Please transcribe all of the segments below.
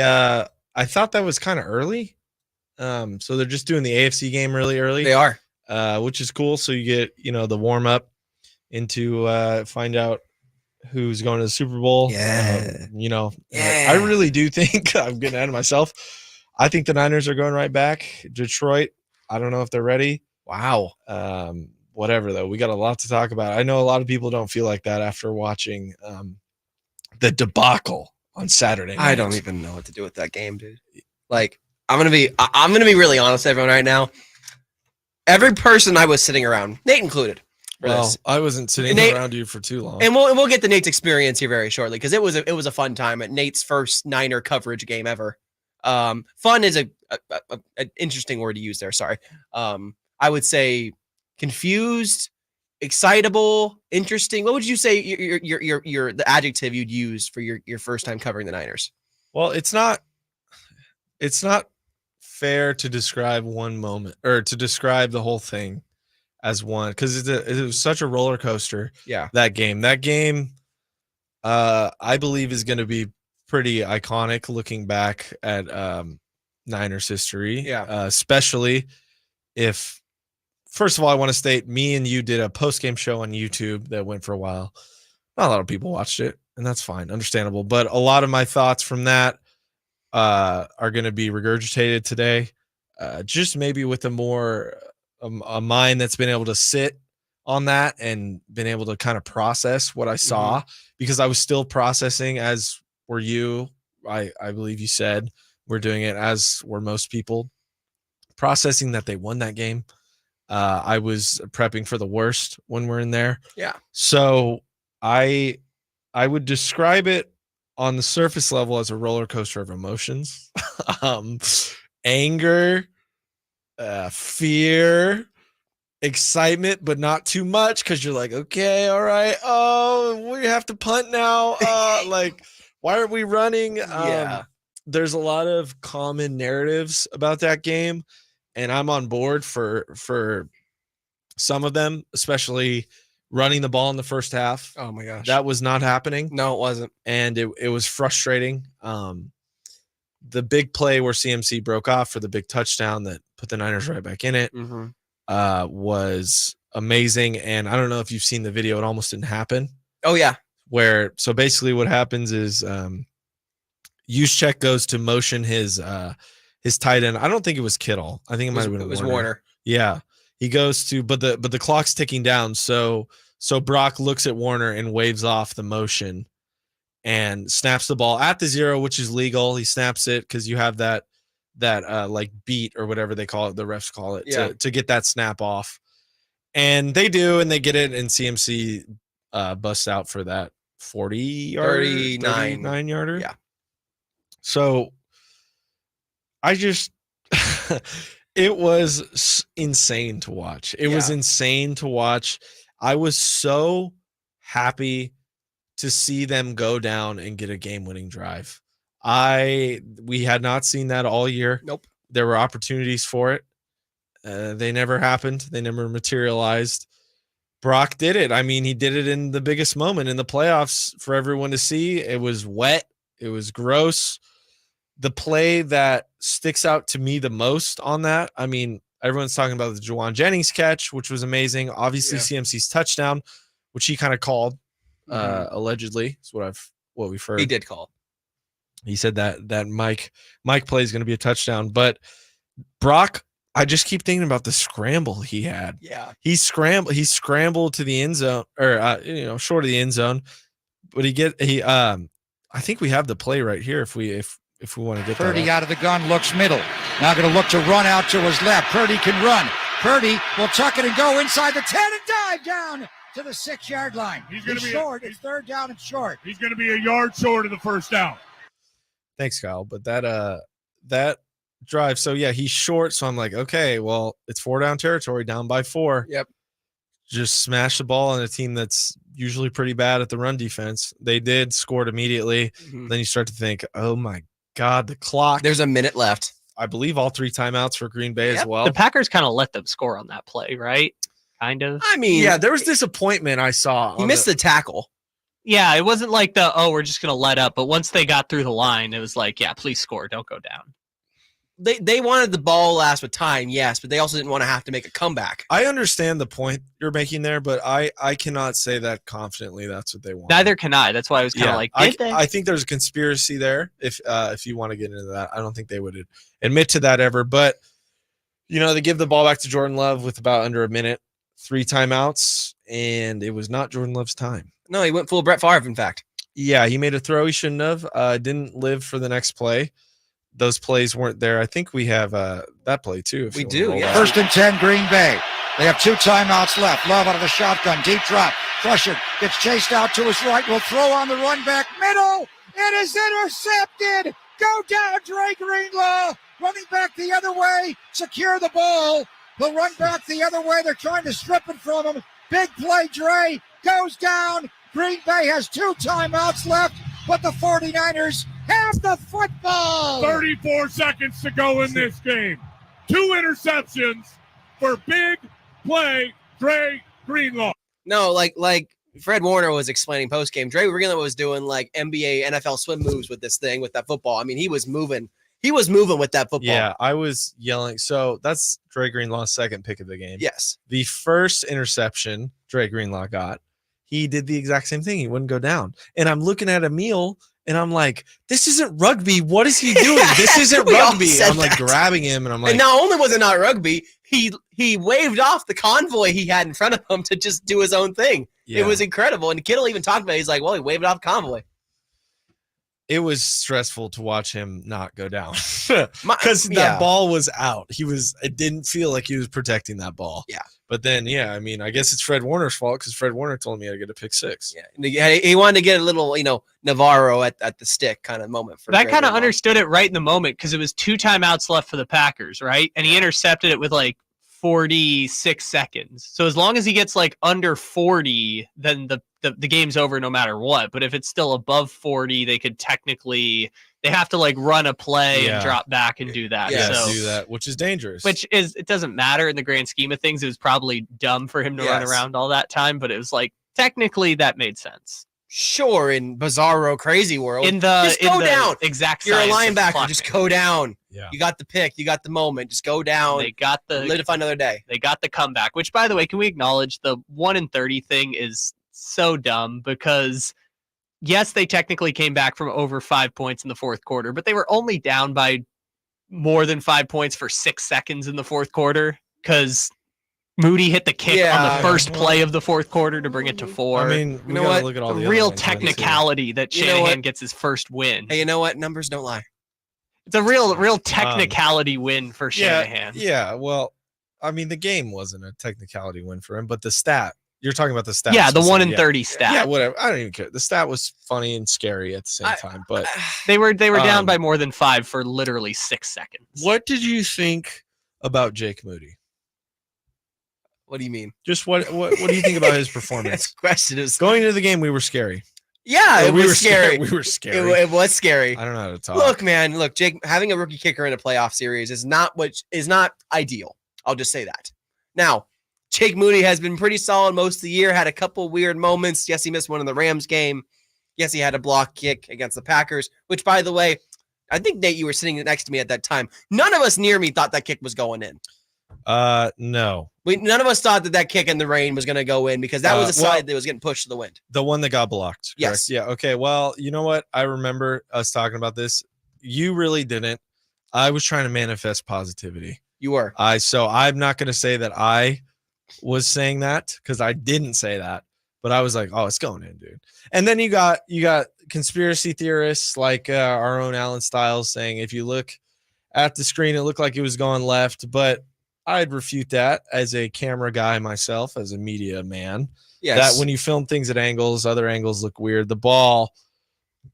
I thought that was kind of early. So they're just doing the AFC game really early. They are, which is cool. So you get the warm up into find out who's going to the Super Bowl. Yeah. I really do think I'm getting ahead of myself. I think the Niners are going right back. Detroit, I don't know if they're ready. Wow. Whatever, though. We got a lot to talk about. I know a lot of people don't feel like that after watching the debacle on Saturday night. I don't even know what to do with that game, dude. Like, I'm gonna be really honest with everyone right now. Every person I was sitting around, Nate included. Well, I wasn't sitting around you for too long. And we'll get to Nate's experience here very shortly, because it was a fun time at Nate's first Niner coverage game ever. Fun is an interesting word to use there. Sorry. I would say confused, excitable, interesting. What would you say your the adjective you'd use for your first time covering the Niners? Well, it's not fair to describe one moment or to describe the whole thing as one, because it was such a roller coaster. Yeah. That game, I believe is going to be pretty iconic looking back at Niners history. Yeah. Especially if, first of all, I want to state, me and you did a post-game show on YouTube that went for a while. Not a lot of people watched it, and that's fine, understandable. But a lot of my thoughts from that are going to be regurgitated today, just maybe with a more a mind that's been able to sit on that and been able to kind of process what I saw, because I was still processing, as were you. I believe you said we're doing it, as were most people, processing that they won that game. I was prepping for the worst when we're in there. Yeah. So I would describe it on the surface level as a roller coaster of emotions. Anger, fear, excitement, but not too much, because you're like, okay, all right, oh, we have to punt now. Like, why aren't we running? There's a lot of common narratives about that game, and I'm on board for some of them, especially running the ball in the first half. Oh my gosh. That was not happening. No, it wasn't. And it was frustrating. The big play where CMC broke off for the big touchdown that put the Niners right back in it was amazing. And I don't know if you've seen the video. It almost didn't happen. Oh, yeah. So basically what happens is Juszczyk goes to motion his tight end. I don't think it was Kittle. I think it might have been Warner. Yeah. He goes to, but the clock's ticking down. So Brock looks at Warner and waves off the motion and snaps the ball at the 0, which is legal. He snaps it because you have that like beat or whatever they call it, the refs call it, to get that snap off. And they do, and they get it, and CMC busts out for that 39 yarder. Yeah. So I just it was insane to watch. It was insane to watch. I was so happy to see them go down and get a game-winning drive. We had not seen that all year. Nope. There were opportunities for it. They never happened. They never materialized. Brock did it. I mean, he did it in the biggest moment in the playoffs for everyone to see. It was wet. It was gross. The play that sticks out to me the most on that, I mean, everyone's talking about the Juwan Jennings catch, which was amazing. Obviously, CMC's touchdown, which he kind of called, allegedly, is what we've heard. He did call. He said that Mike play is going to be a touchdown. But Brock, I just keep thinking about the scramble he had. Yeah. He scrambled to the end zone, or short of the end zone. But I think we have the play right here if we want to get Purdy that out of the gun, looks middle. Now going to look to run out to his left. Purdy can run. Purdy will tuck it and go inside the 10 and dive down to the 6-yard line. He's short. It's third down and short. He's going to be a yard short of the first down. Thanks, Kyle. But that drive, so yeah, he's short. So I'm like, okay, well, it's 4-down territory, down by 4. Yep. Just smash the ball on a team that's usually pretty bad at the run defense. They did, scored immediately. Then you start to think, oh my God, the clock. There's a minute left. I believe all 3 timeouts for Green Bay as well. The Packers kind of let them score on that play, right? Kind of. I mean, yeah, there was disappointment I saw. He missed the tackle. Yeah, it wasn't like we're just gonna let up. But once they got through the line, it was like, yeah, please score, don't go down. They wanted the ball last with time, yes, but they also didn't want to have to make a comeback. I understand the point you're making there, but I cannot say that confidently that's what they want. Neither can I. That's why I was kind of like, did they? I think there's a conspiracy there. If you want to get into that, I don't think they would admit to that ever. But they give the ball back to Jordan Love with about under a minute, 3 timeouts, and it was not Jordan Love's time. No, he went full Brett Favre, in fact. Yeah, he made a throw he shouldn't have. Didn't live for the next play. Those plays weren't there. I think we have that play too. We do, yeah. First and 10, Green Bay. They have 2 timeouts left. Love out of the shotgun. Deep drop. Crusher gets chased out to his right. Will throw on the run back. Middle. It is intercepted. Go down, Dre Greenlaw. Running back the other way. Secure the ball. He'll run back the other way. They're trying to strip it from him. Big play, Dre. Goes down. Green Bay has 2 timeouts left, but the 49ers have the football. 34 seconds to go in this game. 2 interceptions for big play Dre Greenlaw. No, like Fred Warner was explaining post-game. Dre Greenlaw was doing like NBA, NFL swim moves with this thing, with that football. I mean, he was moving. He was moving with that football. Yeah, I was yelling. So that's Dre Greenlaw's second pick of the game. Yes. The first interception Dre Greenlaw got, he did the exact same thing. He wouldn't go down. And I'm looking at Emil, and I'm like, this isn't rugby. What is he doing? This isn't We all rugby. said I'm like that. grabbing him, and I'm like, And not only was it not rugby, he waved off the convoy he had in front of him to just do his own thing. yeah. It was incredible. And Kittle even talked about it. He's like, well, he waved off convoy. It was stressful to watch him not go down because that yeah. ball was out. It didn't feel like he was protecting that ball. Yeah. But then, yeah, I mean, I guess it's Fred Warner's fault because Fred Warner told me I get a pick 6. Yeah. And he wanted to get a little, Navarro at the stick kind of moment. For That Dre kind of Greenlaw. understood it right in the moment because it was 2 timeouts left for the Packers, right? And he intercepted it with like 46 seconds. So as long as he gets like under 40, then the game's over no matter what. But if it's still above 40, they have to like run a play Yeah. and drop back and do that. Yeah, So do that, which is dangerous. it doesn't matter in the grand scheme of things. It was probably dumb for him to run Yes. around all that time, but it was like technically that made sense. Sure, in bizarro crazy world. Just go down. Exact You're a science of linebacker. clock Just management. go down. yeah. You got the pick. You got the moment. Just go down. They got Live the to find another day. They got the comeback, which, by the way, can we acknowledge the 1-30 thing is so dumb because, yes, they technically came back from over 5 points in the fourth quarter, but they were only down by more than 5 points for 6 seconds in the fourth quarter because Moody hit the kick on Yeah. the first play of the fourth quarter to bring it to 4. I mean, we know gotta what? look at all a the real other ones then, too. technicality that You know Shanahan what? gets his first win. Hey, you know what? Numbers don't lie. It's a real technicality win for Yeah, Shanahan. yeah. Well, I mean, the game wasn't a technicality win for him, but the stat. You're talking about the stat. Yeah, the 1 in yeah. 30 stat. Yeah, whatever. I don't even care. The stat was funny and scary at the same time. But They were down Um, by more than 5 for literally 6 seconds. what did you think about Jake Moody? What do you mean? Just what do you think about his This performance? question is. Going into the game, we were scary. Yeah, Or it we was were scary. We were scary. It was scary. I don't know how to talk. Look, man. Look, Jake. Having a rookie kicker in a playoff series is not ideal. I'll just say that. Now, Jake Moody has been pretty solid most of the year. Had a couple weird moments. Yes, he missed one in the Rams game. Yes, he had a block kick against the Packers. Which, by the way, I think Nate, you were sitting next to me at that time. None of us near me thought that kick was going in. No, None of us thought that kick in the rain was going to go in because that was a well- side that was getting pushed to the wind. the one that got blocked. Correct? Yes. Yeah. Okay. Well, you know what? I remember us talking about this. You really didn't. I was trying to manifest positivity. You were. So I'm not going to say that I was saying that because I didn't say that, but I was like, oh, it's going in, dude. And then you got conspiracy theorists like our own Alan Stiles saying if you look at the screen, it looked like it was going left, but I'd refute that as a camera guy myself, as a media man. Yes. That when you film things at angles, other angles look weird. The ball,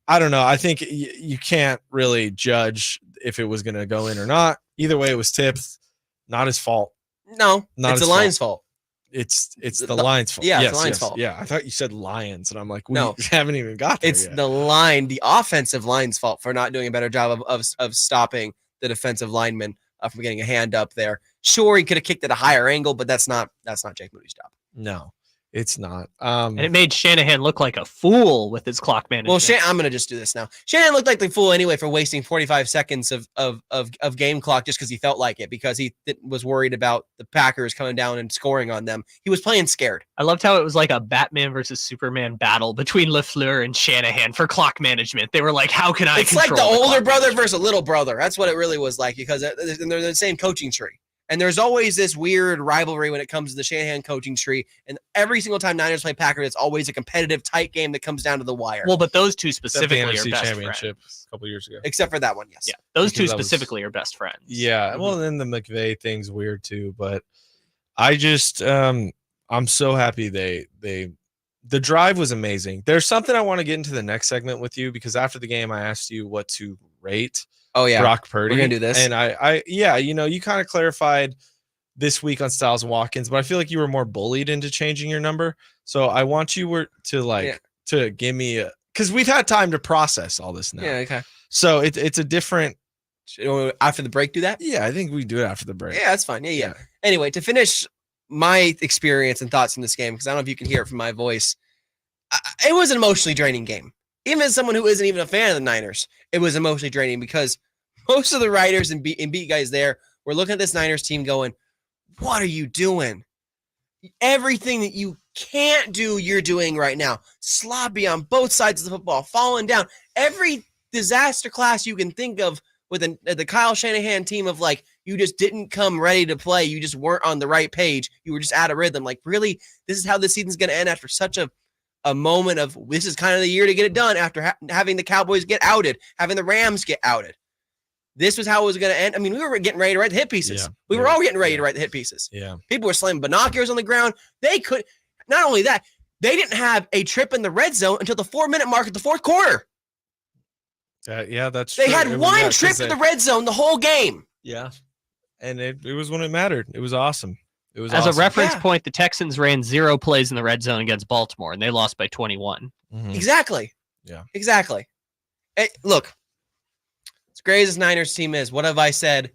I don't know. I think you can't really judge if it was going to go in or not. Either way, it was tipped. Not his fault. No, Not it's his the Lions' fault. It's the The- Lions' fault. yeah, it's Yes, the Lions' yes. fault. Yeah, I thought you said Lions, and I'm like, we No. haven't even got there It's yet. the offensive line's fault for not doing a better job of stopping the defensive lineman from getting a hand up there. Sure, he could have kicked at a higher angle, but that's not Jake Moody's job. No. It's not. And it made Shanahan look like a fool with his clock management. Well, I'm going to just do this now. Shanahan looked like the fool anyway for wasting 45 seconds of game clock just because he felt like it, because he was worried about the Packers coming down and scoring on them. He was playing scared. I loved how it was like a Batman versus Superman battle between LaFleur and Shanahan for clock management. They were like, how can I It's like the control older clock brother management? versus a little brother. That's what it really was like, because they're the same coaching tree. And there's always this weird rivalry when it comes to the Shanahan coaching tree. And every single time Niners play Packers, it's always a competitive, tight game that comes down to the wire. Well, but those two Except the specifically are NFC best Championship friends. a couple years ago. Except for that one, yes. Yeah, those two Because that was- specifically are best friends. Yeah, well, then the McVay thing's weird too, but I just I'm so happy the drive was amazing. There's something I want to get into the next segment with you, because after the game I asked you what to rate Oh, yeah. Brock Purdy. We're gonna do this. And I yeah, you kind of clarified this week on Styles and Watkins, but I feel like you were more bullied into changing your number. So I want you to give me because we've had time to process all this now. Yeah, okay. So it's a different. After the break, do that? Yeah, I think we do it after the break. Yeah, that's fine. Yeah. Anyway, to finish my experience and thoughts from this game, because I don't know if you can hear it from my voice, it was an emotionally draining game. Even as someone who isn't even a fan of the Niners, it was emotionally draining because most of the writers and beat guys there were looking at this Niners team going, what are you doing? Everything that you can't do, you're doing right now. Sloppy on both sides of the football, falling down. Every disaster class you can think of with the Kyle Shanahan team of like, you just didn't come ready to play. You just weren't on the right page. You were just out of rhythm. Like, really, this is how this season's going to end after such a moment of this is kind of the year to get it done after having the Cowboys get outed, having the Rams get outed. This was how it was going to end. I mean, we were getting ready to write the hit pieces. Yeah. We were Yeah. all getting ready Yeah. to write the hit pieces. Yeah. People were slamming binoculars on the ground. They could, not only that, they didn't have a trip in the red zone until the 4-minute mark of the fourth quarter. Yeah, that's They true. had It was- one yeah, 'cause trip in the red zone the whole game. Yeah. And it was when it mattered. It was awesome. It was As awesome. a reference Yeah. point, the Texans ran 0 plays in the red zone against Baltimore, and they lost by 21. Mhm. Exactly. Yeah. Exactly. Hey, look, as great as this Niners team is, what have I said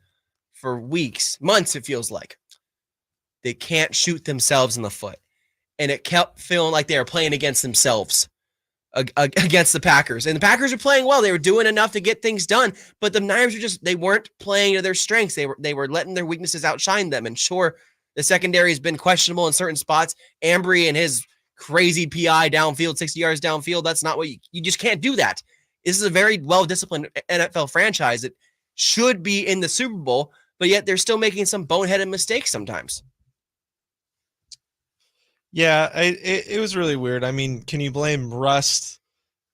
for weeks, months, it feels like? They can't shoot themselves in the foot. And it kept feeling like they were playing against themselves, against the Packers. And the Packers are playing well. They were doing enough to get things done. But the Niners were they weren't playing to their strengths. They were letting their weaknesses outshine them. And sure, the secondary has been questionable in certain spots. Ambry and his crazy PI downfield, 60 yards downfield, that's not what you just can't do that. This is a very well-disciplined NFL franchise that should be in the Super Bowl, but yet they're still making some boneheaded mistakes sometimes. Yeah, it was really weird. I mean, can you blame rust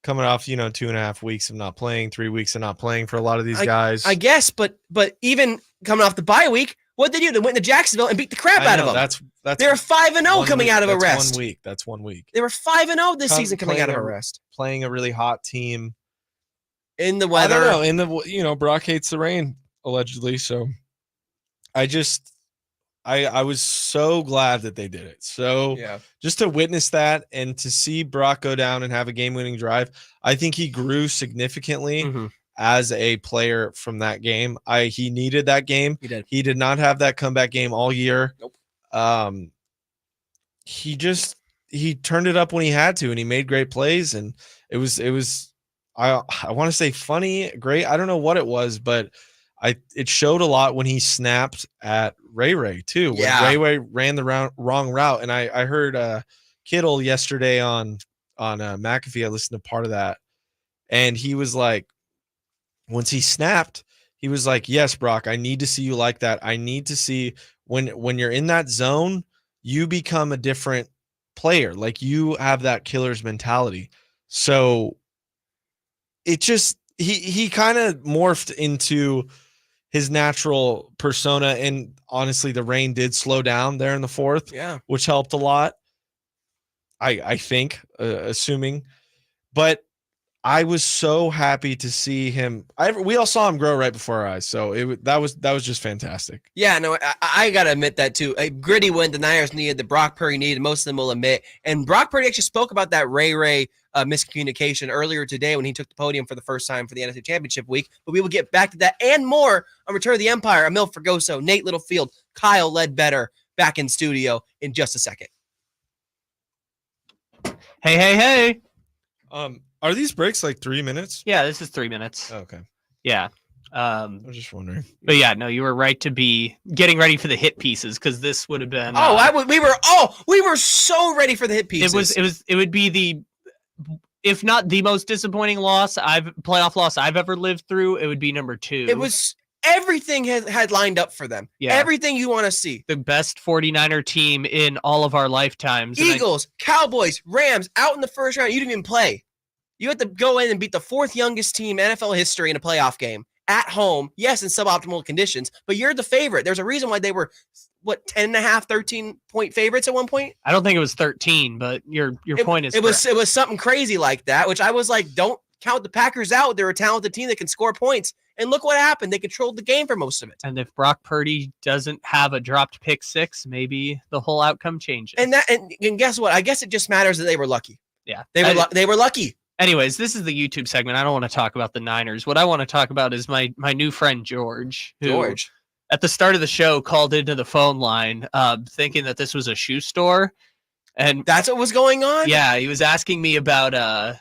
coming off, 2.5 weeks of not playing, 3 weeks of not playing for a lot of these guys? I guess, but even coming off the bye week, what did they do? They went to Jacksonville and beat the crap I out know, of them. That's They were 5-0 one coming week. out of a That's rest. 1 week. That's 1 week. They were 5-0 this season coming out of a playing rest. Playing a really hot team. In the I weather. don't know. In the Brock hates the rain allegedly. So I was so glad that they did it. So Yeah. just to witness that and to see Brock go down and have a game-winning drive, I think he grew significantly Mhm. as a player from that game. He needed that game. He did. He did not have that comeback game all year. Nope. He turned it up when he had to, and he made great plays. And it was I want to say funny, great. I don't know what it was, but it showed a lot when he snapped at Ray too. When Yeah. Ray ran the wrong route, and I heard Kittle yesterday on McAfee. I listened to part of that, and he was like, once he snapped, he was like, "Yes, Brock, I need to see you like that. I need to see when you're in that zone, you become a different player. Like you have that killer's mentality." So it just he kind of morphed into his natural persona, and honestly, the rain did slow down there in the fourth, Yeah. which helped a lot. I think, assuming, but I was so happy to see him. We all saw him grow right before our eyes, so that was just fantastic. Yeah, no, I got to admit that too. A gritty win the Niners needed, the Brock Purdy needed, most of them will admit. And Brock Purdy actually spoke about that Ray miscommunication earlier today when he took the podium for the first time for the NFC Championship week. But we will get back to that and more on Return of the Empire. Emil Fergoso, Nate Littlefield, Kyle Ledbetter back in studio in just a second. Hey. Are these breaks like 3 minutes? Yeah, this is 3 minutes. Oh, okay. Yeah. I was just wondering. But yeah, no, you were right to be getting ready for the hit pieces because this would have been. We were so ready for the hit pieces. It would be the, if not the most disappointing playoff loss I've ever lived through. It would be number 2. It was everything had lined up for them. Yeah. Everything you want to see. The best 49er team in all of our lifetimes. And Eagles, Cowboys, Rams out in the first round. You didn't even play. You had to go in and beat the 4th youngest team in NFL history in a playoff game at home. Yes, in suboptimal conditions, but you're the favorite. There's a reason why they were 10.5, 13-point favorites at one point. I don't think it was 13, but your point is it was something crazy like that, which I was like, don't count the Packers out. They're a talented team that can score points. And look what happened. They controlled the game for most of it. And if Brock Purdy doesn't have a dropped pick 6, maybe the whole outcome changes. And guess what? I guess it just matters that they were lucky. Yeah. They were lucky. Anyways, this is the YouTube segment. I don't want to talk about the Niners. What I want to talk about is my new friend George. Who, at the start of the show, called into the phone line thinking that this was a shoe store. And that's what was going on? Yeah, he was asking me about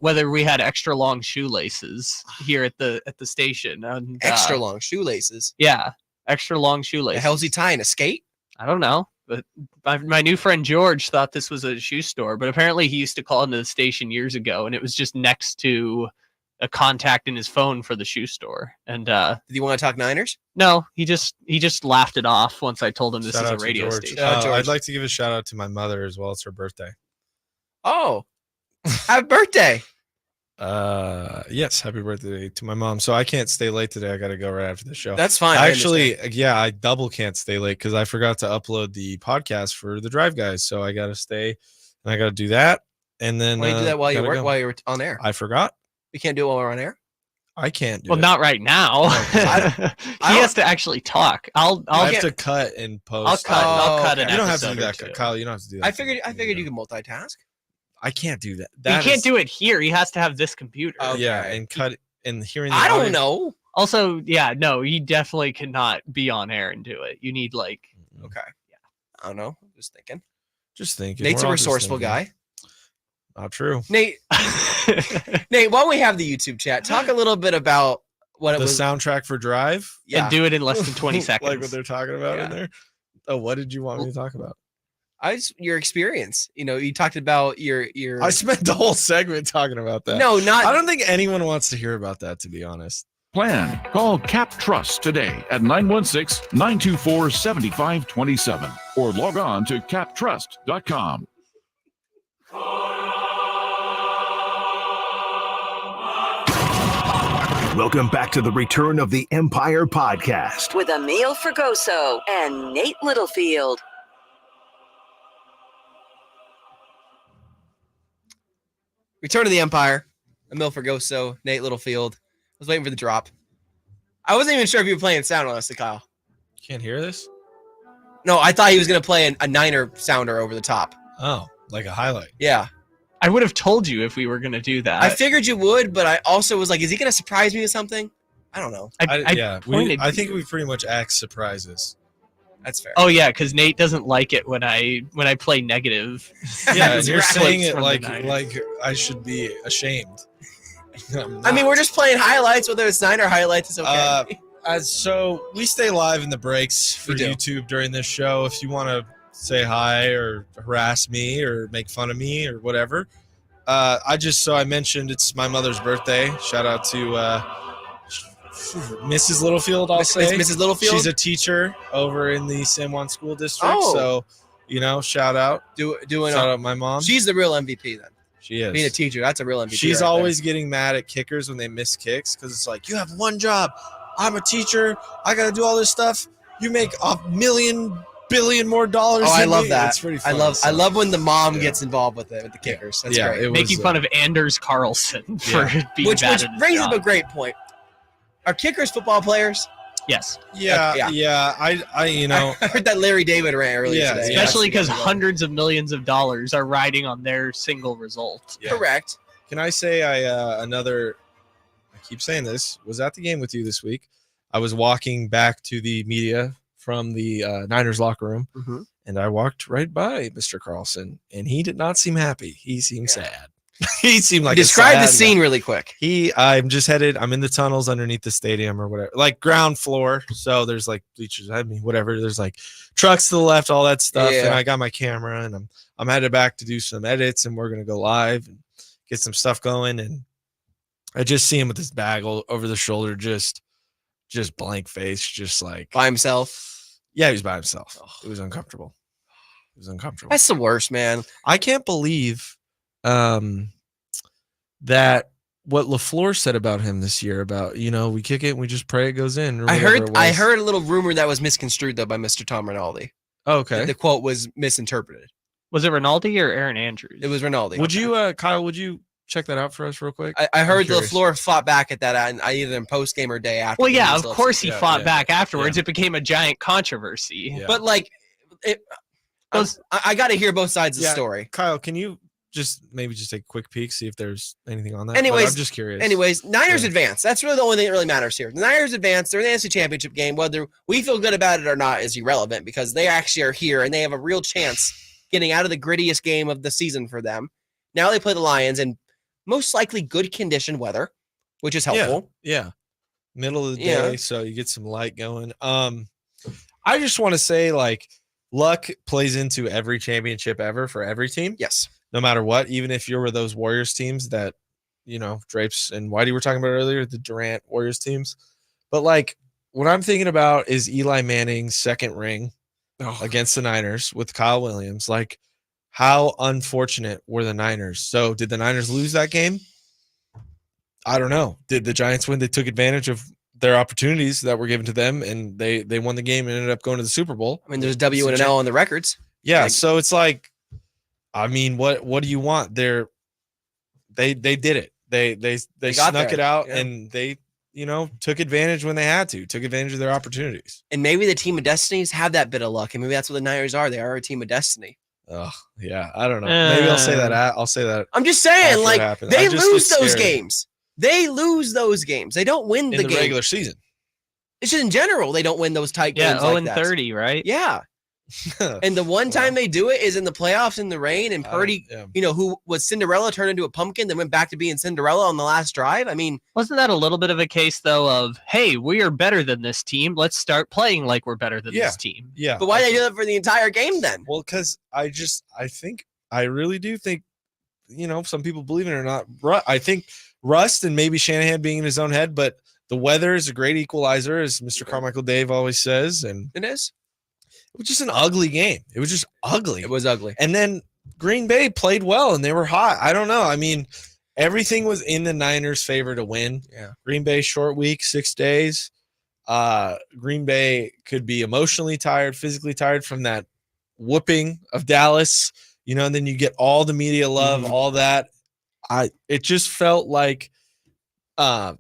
whether we had extra long shoelaces here at the station. And, extra long shoelaces? Yeah, extra long shoelaces. The hell's he tying? A skate? I don't know. But my new friend George thought this was a shoe store, but apparently he used to call into the station years ago, and it was just next to a contact in his phone for the shoe store. And did he want to talk Niners? No, he just laughed it off once I told him this is a radio station. I'd like to give a shout out to my mother as well. It's her birthday. Oh, happy birthday! Yes, happy birthday to my mom. So I can't stay late today. I got to go right after the show. That's fine. I double can't stay late because I forgot to upload the podcast for the Drive Guys. So I got to stay and I got to do that. And then why do you do that while you work? While you're on air? I forgot. We can't do it while we're on air. I can't do it. Well, not right now. He has to actually talk. I'll have to cut and post. I'll cut it. You don't have to do that, Kyle. You don't have to do that. I figured you could multitask. I can't do that. He can't do it here. He has to have this computer. Okay. Yeah, and cut and hearing. I don't know. Also, yeah, no, you definitely cannot be on air and do it. You need okay. Yeah, I don't know. Just thinking. Nate's a resourceful guy. Not true. Nate, while we have the YouTube chat, talk a little bit about what it was. The soundtrack for Drive. Yeah, and do it in less than 20 seconds. Like what they're talking about in there. Oh, what did you want me to talk about? Your experience. You talked about your. I spent the whole segment talking about that. No, not. I don't think anyone wants to hear about that, to be honest. Plan. Call Cap Trust today at 916-924-7527 or log on to captrust.com. Welcome back to the Return of the Empire podcast with Emil Fergoso and Nate Littlefield. Return of the Empire, Emil Fergoso, Nate Littlefield. I was waiting for the drop. I wasn't even sure if you were playing sound, honestly, Kyle. Can't hear this? No, I thought he was going to play a Niner sounder over the top. Oh, like a highlight. Yeah. I would have told you if we were going to do that. I figured you would, but I also was like, is he going to surprise me with something? I don't know. I think we pretty much act surprises. That's fair. Oh yeah, because Nate doesn't like it when I play negative. Yeah, you're saying it like I should be ashamed. I mean, we're just playing highlights, whether it's Niner highlights, it's okay. So we stay live in the breaks for YouTube during this show. If you want to say hi or harass me or make fun of me or whatever, I mentioned it's my mother's birthday. Shout out to Mrs. Littlefield. It's Mrs. Littlefield. She's a teacher over in the San Juan School District. So, shout out. Shout out my mom. She's the real MVP then. She is. Being a teacher, that's a real MVP. She's always getting mad at kickers when they miss kicks because it's like, you have one job. I'm a teacher. I got to do all this stuff. You make $1 billion more dollars. Oh, I love that. It's pretty fun. I love when the mom gets involved with it, with the kickers. That's great. Making fun of Anders Carlson for being which bad at his brings job. up a great point. Are kickers football players? Yes. Yeah. I heard that Larry David rant earlier today. Especially because hundreds of millions of dollars are riding on their single result. Yeah. Correct. Can I say I keep saying this, was at the game with you this week. I was walking back to the media from the Niners locker room, and I walked right by Mr. Carlson, and he did not seem happy. He seemed sad. He seemed like Describe the sad scene guy. really quick. I'm in the tunnels underneath the stadium or whatever, like ground floor. So there's like bleachers, whatever. There's like trucks to the left, all that stuff. Yeah. And I got my camera, and I'm headed back to do some edits, and we're going to go live and get some stuff going. And I just see him with his bag over the shoulder, just blank face, just like By himself. Yeah, he was by himself. It was uncomfortable. That's the worst, man. I can't believe that what LaFleur said about him this year about, we kick it and we just pray it goes in. Or I whatever it was. heard a little rumor that was misconstrued though by Mr. Tom Rinaldi. Oh, okay. The quote was misinterpreted. Was it Rinaldi or Aaron Andrews? It was Rinaldi. Would you, Kyle, would you check that out for us real quick? I heard I'm curious. LaFleur fought back at that either in post game or day after. Well, the yeah, game of was course he Yeah, fought yeah, back afterwards. yeah. It became a giant controversy. Yeah. But like, I got to hear both sides of the Yeah. story. Kyle, can you maybe take a quick peek, see if there's anything on that? But Anyways- I'm just curious. Anyways, Niners Yeah. advance. That's really the only thing that really matters here. The Niners advance. They're in the NFC Championship game. Whether we feel good about it or not is irrelevant because they actually are here and they have a real chance getting out of the grittiest game of the season for them. Now they play the Lions in most likely good condition weather, which is helpful. Yeah. Middle of the Yeah. day, so you get some light going. I just want to say, like, luck plays into every championship ever for every team. Yes. No matter what, even if you're with those Warriors teams that, Drapes and Whitey were talking about earlier, the Durant Warriors teams. But like what I'm thinking about is Eli Manning's second ring against the Niners with Kyle Williams. Like, how unfortunate were the Niners? So did the Niners lose that game? I don't know. Did the Giants win? They took advantage of their opportunities that were given to them, and they won the game and ended up going to the Super Bowl. I mean, there's W and an L on the records. Yeah, Like- so it's like, I mean, what do you want? They did it. They got snuck there, it out, yeah. and they took advantage when they had to. Took advantage of their opportunities. And maybe the team of destinies have that bit of luck, and maybe that's what the Niners are. They are a team of destiny. Oh yeah, I don't know. Maybe I'll say that. I'll say that I'm just saying, after it like happens. they I just lose get those scared games. They lose those games. They don't win in the the game. regular season. It's just in general they don't win those tight Yeah, games. 0 like and that. 30, right? Yeah, and the one time they do it is in the playoffs in the rain, and Purdy, Yeah. who was Cinderella, turned into a pumpkin, then went back to being Cinderella on the last drive. I mean, Wasn't that a little bit of a case, though, of, hey, we are better than this team. Let's start playing like we're better than Yeah. this team. Yeah. but why did they do that for the entire game then? Well, because I really do think, some people believe it or not. I think rust and maybe Shanahan being in his own head, but the weather is a great equalizer, as Mr. Carmichael Dave always says. And It is. it was just an ugly game. It was just ugly. It was ugly. And then Green Bay played well and they were hot. I don't know. I mean, everything was in the Niners' favor to win. Yeah. Green Bay, short week, 6 days. Green Bay could be emotionally tired, physically tired from that whooping of Dallas, and then you get all the media love, Mhm. all that. It just felt like the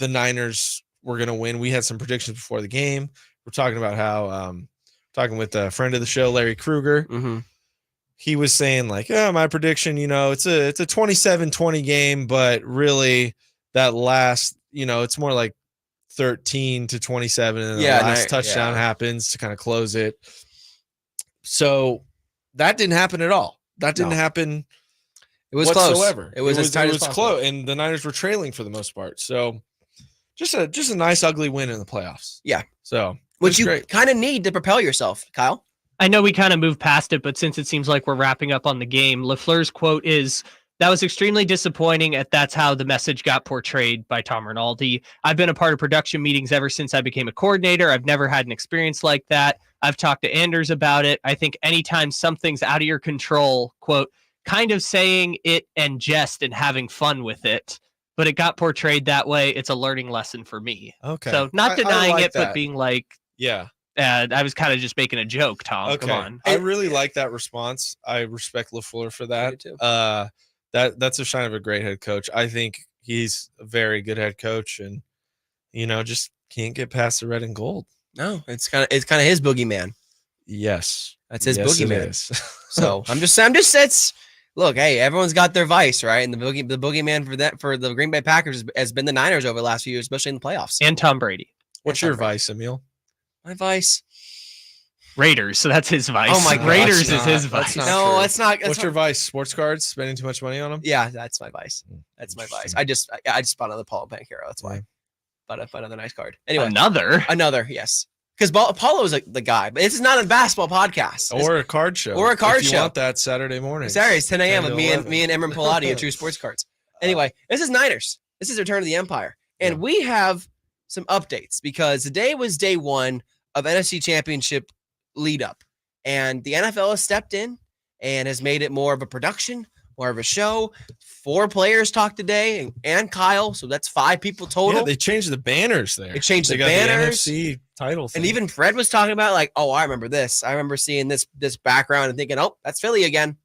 Niners were going to win. We had some predictions before the game. We're talking about how, talking with a friend of the show, Larry Kruger. Mm-hmm. He was saying like, my prediction, it's a 27-20 game, but really that last, it's more like 13-27 and Yeah, the last touchdown happens to kind of close it. So that didn't happen at all. That didn't No. happen It was whatsoever. close. It was as tight as possible. close, and the Niners were trailing for the most part. So just a nice ugly win in the playoffs. Yeah. So it Which was you great. kind of need to propel yourself, Kyle. I know we kind of moved past it, but since it seems like we're wrapping up on the game, LaFleur's quote is, "That was extremely disappointing, and that's how the message got portrayed by Tom Rinaldi. I've been a part of production meetings ever since I became a coordinator. I've never had an experience like that. I've talked to Anders about it. I think anytime something's out of your control, quote, kind of saying it and jest and having fun with it, but it got portrayed that way. It's a learning lesson for me." Okay. So not I denying like it, that. but being like, Yeah. I was kind of just making a joke, Tom. Okay. Come on. I really like that response. I respect LaFleur for that. too. That's a sign of a great head coach. I think he's a very good head coach, and just can't get past the red and gold. No, it's kind of his boogeyman. Yes, That's his Yes, it boogeyman. is. So it's look, hey, everyone's got their vice, right? And the boogeyman for the Green Bay Packers has been the Niners over the last few years, especially in the playoffs. And Tom Brady. What's Tom your Brady. vice, Emil? My vice, Raiders. So that's his vice. Oh my God, Raiders that's is his not- that's vice. not No, true. that's not. That's What's not- your vice? Sports cards? Spending too much money on them? Yeah, that's my vice. That's my vice. I just bought another Paulo Banchero. That's why. But another nice card. Anyway, Another. yes, because Paulo's the guy. But this is not a basketball podcast. Or a card show. Or a card if you show. want that Saturday morning. Saturday, 10 a.m. 10 with to me and 11. Emran Pilati of True Sports Cards. Anyway, this is Niners. This is Return of the Empire. And Yeah. we have some updates because today was day one of NFC Championship lead up. And the NFL has stepped in and has made it more of a production, more of a show. 4 players talked today and Kyle. So that's 5 people total. Yeah, they changed the banners there. They changed They the got banners. The NFC title And thing. even Fred was talking about like, oh, I remember this. I remember seeing this background and thinking, oh, that's Philly again.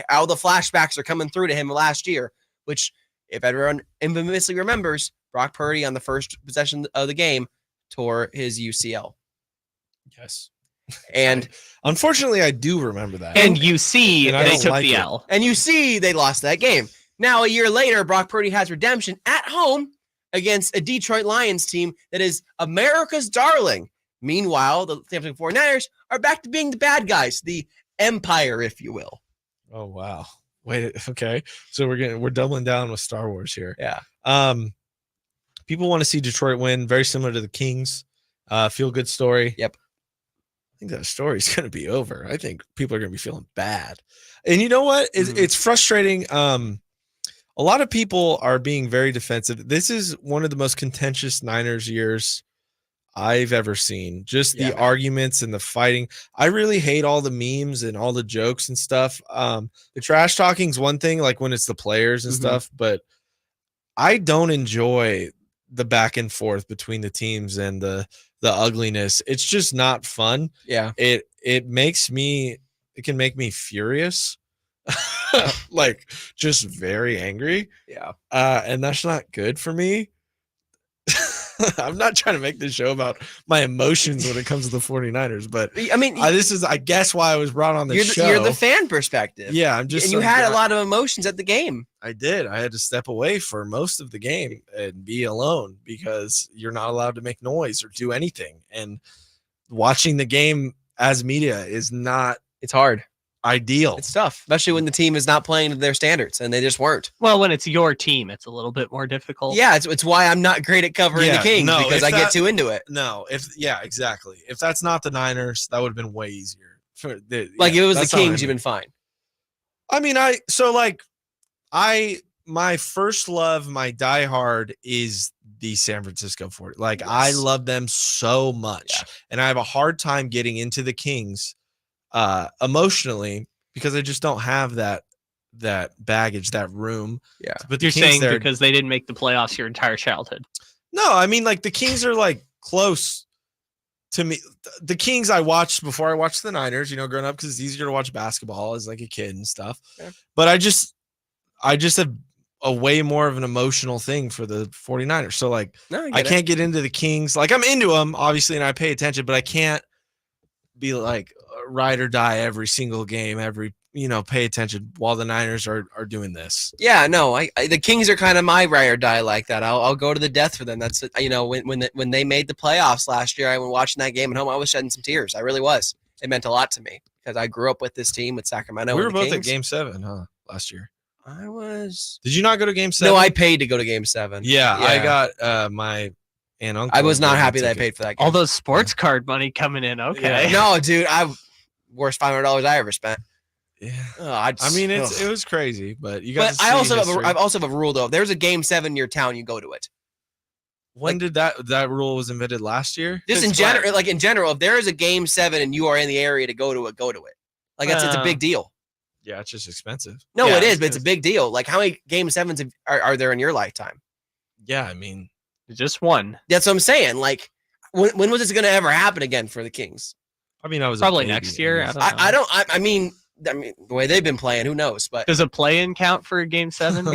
All the flashbacks are coming through to him last year, which if everyone infamously remembers, Brock Purdy on the first possession of the game tore his UCL. Yes. And Unfortunately, I do remember that. And you see, And I they don't took like the it. L. and you see they lost that game. Now, a year later, Brock Purdy has redemption at home against a Detroit Lions team that is America's darling. Meanwhile, the San Francisco 49ers are back to being the bad guys, the empire, if you will. Oh wow. Wait, okay. So we're doubling down with Star Wars here. Yeah. People want to see Detroit win, very similar to the Kings. Feel good story. Yep. I think that story's gonna be over. I think people are gonna be feeling bad. And you know what? It's frustrating. A lot of people are being very defensive. This is one of the most contentious Niners years I've ever seen. Just the Yeah, man. arguments and the fighting. I really hate all the memes and all the jokes and stuff. The trash talking is one thing, like when it's the players and Mhm. stuff, but I don't enjoy the back and forth between the teams and the ugliness. It's just not fun. Yeah. It can make me furious. Like just very angry. Yeah. And that's not good for me. I'm not trying to make this show about my emotions when it comes to the 49ers, but I mean, this is, I guess, why I was brought on the show. you're the fan perspective. Yeah, I'm just. And you some had a guy- lot of emotions at the game. I did. I had to step away for most of the game and be alone because you're not allowed to make noise or do anything. And watching the game as media is not It's hard. ideal. It's tough, especially when the team is not playing to their standards, and they just weren't. Well, when it's your team, it's a little bit more difficult. Yeah, it's why I'm not great at covering Yeah, the Kings no, because if I get that- too into it. No, exactly. If that's not the Niners, that would have been way easier. Like if it was the that's not what I Kings, you've mean. been fine. I mean, my first love, my diehard is the San Francisco 40. Like I Yes. love them so much, Yeah. and I have a hard time getting into the Kings emotionally because I just don't have that baggage, that room. Yeah. to put the You're Kings saying there. because they didn't make the playoffs your entire childhood. No, I mean like the Kings are like close to me. The Kings I watched before I watched the Niners, growing up because it's easier to watch basketball as like a kid and stuff. Yeah. But I just have a way more of an emotional thing for the 49ers. So like No, I can't get into the Kings. Like I'm into them obviously and I pay attention, but I can't be like ride or die every single game, pay attention while the Niners are doing this. Yeah, no, I the Kings are kind of my ride or die like that. I'll go to the death for them. That's when they made the playoffs last year, I went watching that game at home. I was shedding some tears. I really was. It meant a lot to me because I grew up with this team with Sacramento. We and were the both at Kings. game 7, huh? Last year. I was. Did you not go to game 7? No, I paid to go to Game 7. Yeah, I got my aunt and uncle. I was not gave me happy that I ticket. paid for that game. All those sports card money coming in. Okay. Yeah. No, dude, worst $500 I ever spent. Yeah. Oh, I mean, it was crazy, but you got. But to see I also history. have a rule though. If there's a Game 7 in your town, you go to it. When did that rule was invented last year? Just in general, in general, if there is a Game 7 and you are in the area to go to it, go to it. Like it's a big deal. Yeah, it's just expensive. No, Yeah, it is, but it's a big deal. Like how many Game 7s are there in your lifetime? Yeah, I mean, Just one. That's what I'm saying. Like when was this going to ever happen again for the Kings? I was Probably a baby next year. when I don't know. I mean, the way they've been playing, who knows? But Does a play-in count for Game 7? No,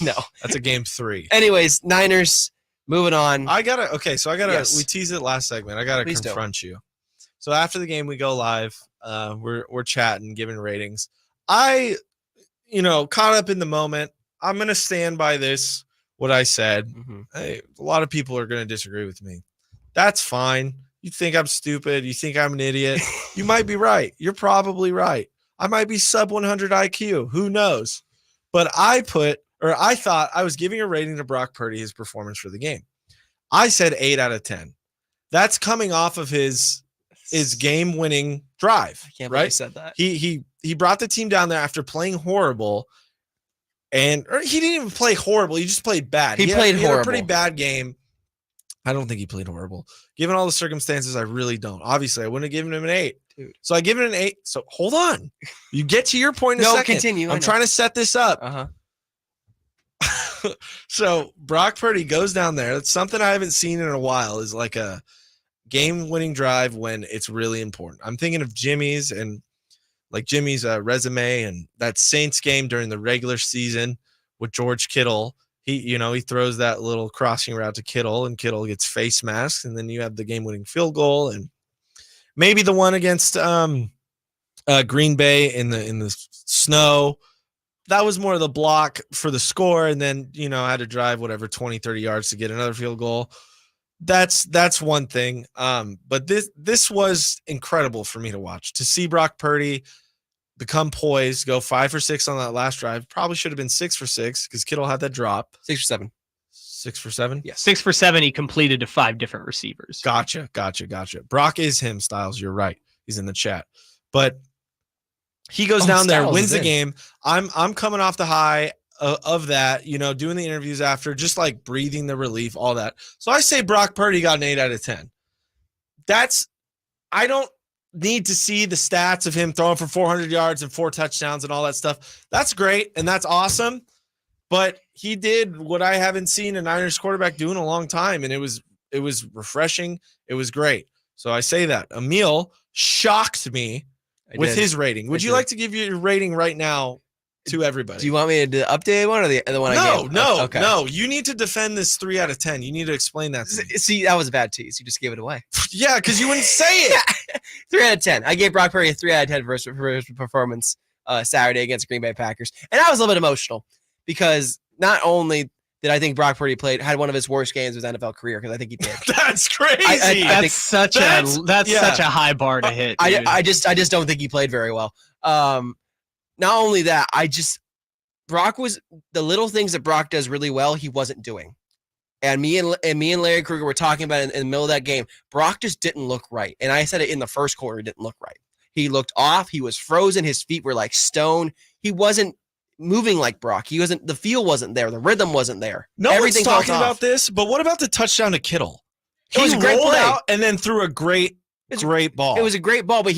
no. that's a game 3. Anyways, Niners moving on. I gotta. Yes. We teased it last segment. I gotta Please do. confront you. So after the game, we go live. We're chatting, giving ratings. I, caught up in the moment. I'm gonna stand by this. What I said. Mhm. Hey, a lot of people are gonna disagree with me. That's fine. You think I'm stupid. You think I'm an idiot. You might be right. You're probably right. I might be sub 100 IQ. Who knows? But I thought I was giving a rating to Brock Purdy, his performance for the game. I said 8 out of 10. That's coming off of his game-winning drive. I can't believe right? you said that. He brought the team down there after playing horrible, or he didn't even play horrible. He just played bad. He played had a horrible. pretty bad game. I don't think he played horrible. Given all the circumstances, I really don't. Obviously, I wouldn't have given him an 8. Dude. So I give it an 8. So hold on. You get to your point in a No, second. continue. I I'm know. trying to set this up. Uh-huh. So Brock Purdy goes down there. It's something I haven't seen in a while, is like a game-winning drive when it's really important. I'm thinking of Jimmy's resume and that Saints game during the regular season with George Kittle. He throws that little crossing route to Kittle, and Kittle gets face masked, and then you have the game-winning field goal, and maybe the one against Green Bay in the snow. That was more of the block for the score, and then I had to drive 20, 30 yards to get another field goal. That's one thing. But this was incredible for me to watch, to see Brock Purdy become poised, go 5 for 6 on that last drive. Probably should have been 6 for 6 because Kittle had that drop. 6 or 7. 6 for 7? Yes. 6 for 7. He completed to 5 different receivers. Gotcha. Brock is him, Styles. You're right. He's in the chat. But he goes down there, Styles wins is the in. game. I'm coming off the high of that, doing the interviews after, just like breathing the relief, all that. So I say Brock Purdy got an 8 out of 10. I don't need to see the stats of him throwing for 400 yards and 4 touchdowns and all that stuff. That's great and that's awesome. But he did what I haven't seen a Niners quarterback do in a long time, and it was refreshing. It was great. So I say that. Emil shocked me with his rating. Would you like to give your rating right now to everybody? Do you want me to do the updated one or the one I gave? No. You need to defend this 3 out of 10. You need to explain that to me. See, that was a bad tease. You just gave it away. Yeah, because you wouldn't say it. 3 out of 10. I gave Brock Purdy a 3 out of 10 for his performance Saturday against the Green Bay Packers. And I was a little bit emotional because not only did I think Brock Purdy had one of his worst games of his NFL career, because I think he did. That's crazy. That's such a high bar to hit. Dude. I just don't think he played very well. Not only that, Brock was the little things that Brock does really well, he wasn't doing. And me and Larry Krueger were talking about it in the middle of that game. Brock just didn't look right. And I said it in the first quarter, he didn't look right. He looked off. He was frozen. His feet were like stone. He wasn't moving like Brock. The feel wasn't there. The rhythm wasn't there. No Everything one's talking felt off. about this, but what about the touchdown to Kittle? It was a great rolled play. out and then threw a great ball. It was a great ball, but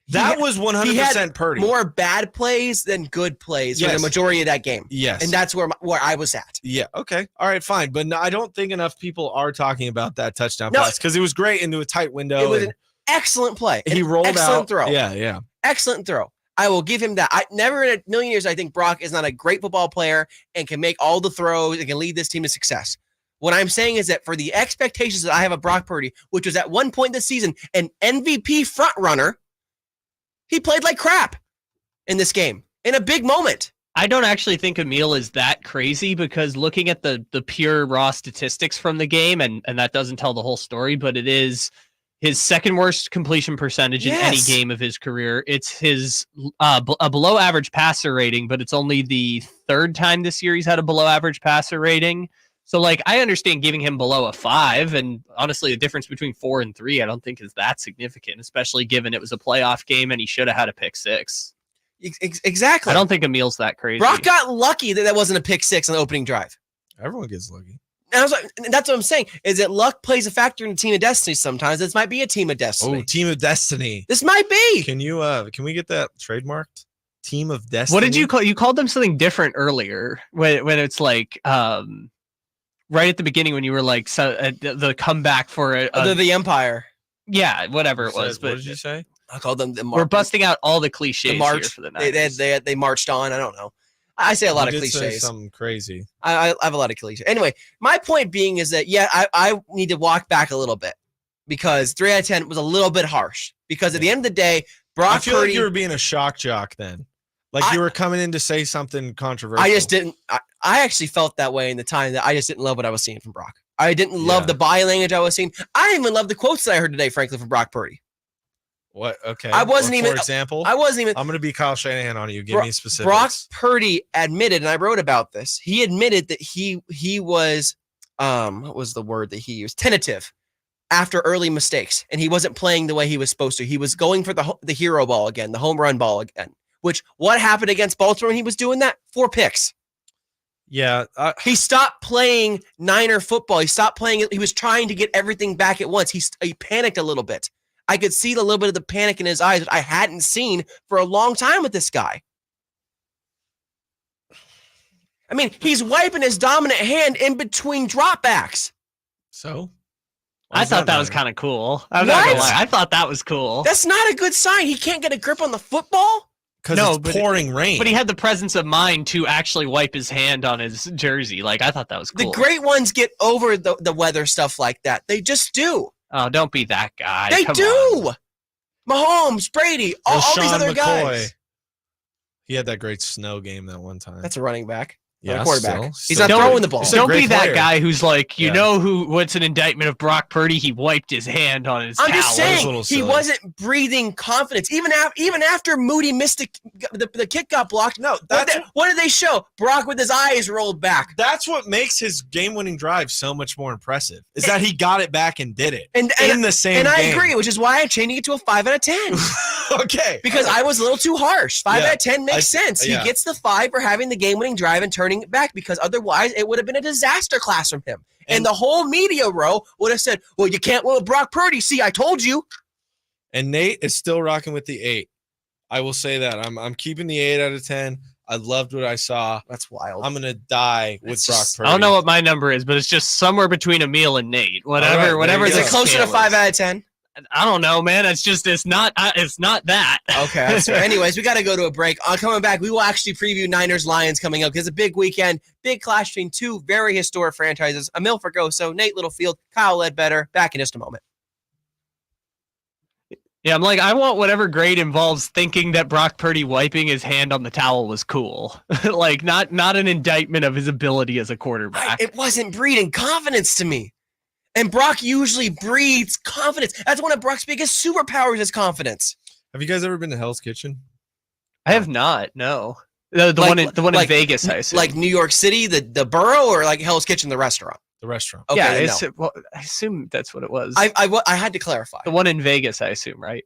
that was 100% Purdy. More bad plays than good plays for the Yes. majority of that game. Yes. And that's where I was at. Yeah. Okay. All right. Fine. But no, I don't think enough people are talking about that touchdown No. pass because it was great into a tight window. It was and an excellent play. he An rolled excellent out. throw. Yeah. Excellent throw. I will give him that. I never in a million years I think Brock is not a great football player and can make all the throws and can lead this team to success. What I'm saying is that for the expectations that I have of Brock Purdy, which was at one point this season an MVP front runner, he played like crap in this game in a big moment. I don't actually think Emil is that crazy, because looking at the pure raw statistics from the game, and that doesn't tell the whole story, but it is his second worst completion percentage in any Yes. game of his career. It's his a below average passer rating, but it's only the 3rd time this year he's had a below average passer rating. So, I understand giving him below a 5, and honestly, the difference between 4 and 3, I don't think is that significant, especially given it was a playoff game and he should have had a pick 6. Exactly. I don't think Emil's that crazy. Brock got lucky that wasn't a pick 6 on the opening drive. Everyone gets lucky. And that's what I'm saying, is that luck plays a factor in a team of destiny sometimes. This might be a team of destiny. Oh, Team of Destiny. This might be. Can we get that trademarked? Team of Destiny. What did you call? You called them something different earlier when it's right at the beginning when you were the comeback for the Empire. yeah, whatever it was. What But did you say? I called them the we're March. busting out all the cliches The march. here for the Niners. They marched on. I don't know. I say a lot You of did say cliches. something crazy. I have a lot of cliches. Anyway, my point being is that, I need to walk back a little bit because 3 out of 10 was a little bit harsh, because at the end of the day, Brock I feel Purdy, like you were being a shock jock then. You were coming in to say something controversial. I just didn't. I actually felt that way in the time that I just didn't love what I was seeing from Brock. I didn't love Yeah. the body language I was seeing. I didn't even love the quotes that I heard today, frankly, from Brock Purdy. What? Okay. I wasn't Well, even- For example, I wasn't even. I'm going to be Kyle Shanahan on you. Give Bro- me specifics. Brock Purdy admitted, and I wrote about this. He admitted that he was, what was the word that he used? Tentative after early mistakes, and he wasn't playing the way he was supposed to. He was going for the hero ball again, the home run ball again. Which what happened against Baltimore when he was doing that? 4 picks. Yeah. He stopped playing Niner football. He stopped playing it. He was trying to get everything back at once. He panicked a little bit. I could see the little bit of the panic in his eyes that I hadn't seen for a long time with this guy. I mean, he's wiping his dominant hand in between dropbacks. So? I thought that was kind of cool. I'm not gonna What? lie. I thought that was cool. That's not a good sign. He can't get a grip on the football. Because No, it's but- pouring rain. But he had the presence of mind to actually wipe his hand on his jersey. Like, I thought that was cool. The great ones get over the weather stuff like that. They just do. Oh, don't be that guy. They Come do. on. Mahomes, Brady, all these LaShawn other McCoy. guys. He had that great snow game that one time. That's a running back. yeah, a quarterback. still- He's still not great. throwing the ball. He's a Don't great be that player. guy who's like, you Yeah. know what's an indictment of Brock Purdy? He wiped his hand on his I'm towel. just a saying little he silly. wasn't breathing confidence. Even after Moody missed the kick got blocked. No, What did they show? Brock with his eyes rolled back. That's what makes his game-winning drive so much more impressive. Is that he got it back and did it And in the same and I game. agree, which is why I'm changing it to a 5 out of 10 Okay. because I was a little too harsh. 5 Yeah. out of 10 makes sense. yeah. He gets the 5 for having the game-winning drive and turning it back because otherwise it would have been a disaster class from him. And the whole media row would have said, "Well, you can't win with Brock Purdy. See, I told you." And Nate is still rocking with the 8. I will say that. I'm keeping the 8 out of 10. I loved what I saw. That's wild. I'm gonna die with That's Brock just- Purdy. I don't know what my number is, but it's just somewhere between Emil and Nate. Whatever, there whatever. you Is go. the it closer to scale 5 is. out of 10? I don't know, man. It's not that. Okay. That's fair. Anyways, we got to go to a break. Coming back, we will actually preview Niners Lions coming up because it's a big weekend, big clash between two very historic franchises. Emil Fergoso, Nate Littlefield, Kyle Ledbetter. Back in just a moment. Yeah, I'm like, I want whatever grade involves thinking that Brock Purdy wiping his hand on the towel was cool. Like, not an indictment of his ability as a quarterback. It wasn't breeding confidence to me. And Brock usually breeds confidence. That's one of Brock's biggest superpowers is confidence. Have you guys ever been to Hell's Kitchen? I have not. No, the Like- one like- in Vegas. I assume. Like New York City, the borough, or like Hell's Kitchen, the restaurant? The restaurant. Okay, yeah, then it's, no. well, I assume that's what it was. I had to clarify. The one in Vegas, I assume, right?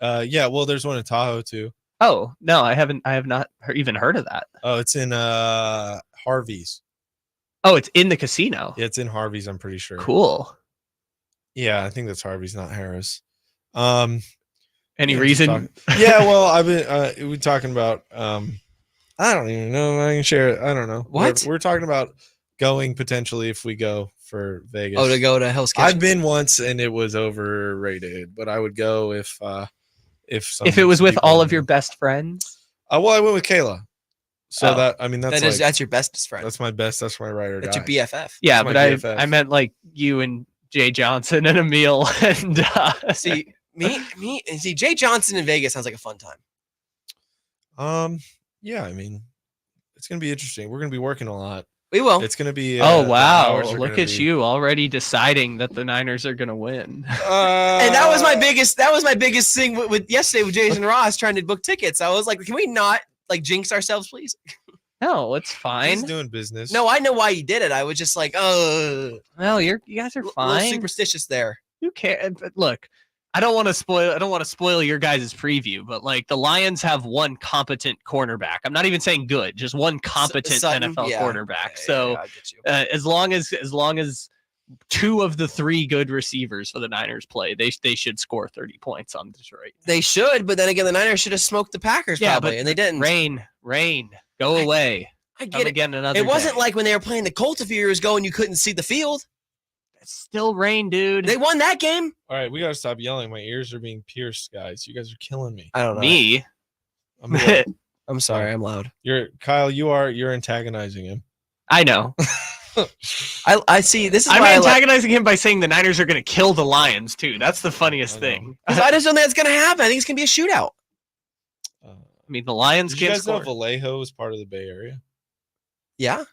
Yeah. Well, there's one in Tahoe too. Oh no, I have not even heard of that. Oh, it's in Harvey's. Oh, it's in the casino. Yeah, it's in Harvey's. I'm pretty sure. Cool. Yeah, I think that's Harvey's, not Harris. Any Yeah, just reason? Yeah, well, I've been we're talking about I don't even know if I can share it. I don't know. What? We're talking about going potentially if we go for Vegas. Oh, to go to Hell's Kitchen. I've been once and it was overrated, but I would go if some If it was with people- all of your best friends. well, I went with Kayla. So Oh. that's your bestest friend. that's my best. That's my ride or That's your die. BFF. Yeah, my but BFF. I meant like you and Jay Johnson and Emil and See, see, Jay Johnson in Vegas sounds like a fun time. Yeah, I mean, it's gonna be interesting. We're gonna be working a lot. We will. It's gonna be. oh the wow, hours are look gonna at be- you already deciding that the Niners are gonna win. And that was my biggest thing with yesterday with Jason Ross trying to book tickets. I was like, can we not like jinx ourselves, please? No, it's He's fine. doing business. No, I know why he did it. I was just like, Well, you guys are a little fine. superstitious there. Who cares? But look, I don't want to spoil your guys' preview, but like the Lions have one competent cornerback. I'm not even saying good, just one competent Sutton, NFL yeah. quarterback. Yeah, So I get you. as long as 2 of the 3 good receivers for the Niners play, they should score 30 points on Detroit. They should, but then again, the Niners should have smoked the Packers Yeah, probably, but and they didn't. Rain, go away. I Come get it. again another It wasn't day. like when they were playing the Colts a few years ago and you couldn't see the field. It's still rain, dude. They won that game. All right, we gotta stop yelling. My ears are being pierced, guys. You guys are killing me. I don't know. Me. I'm gonna- I'm sorry. I'm loud. you're Kyle. You're antagonizing him. I know. I see. This is I'm why I like. antagonizing him by saying the Niners are going to kill the Lions too. That's the funniest I know. thing. 'Cause I just don't think it's gonna happen. I think it's gonna be a shootout. I mean, the Lions Did you can't guys know score. Vallejo is part of the Bay Area? Yeah.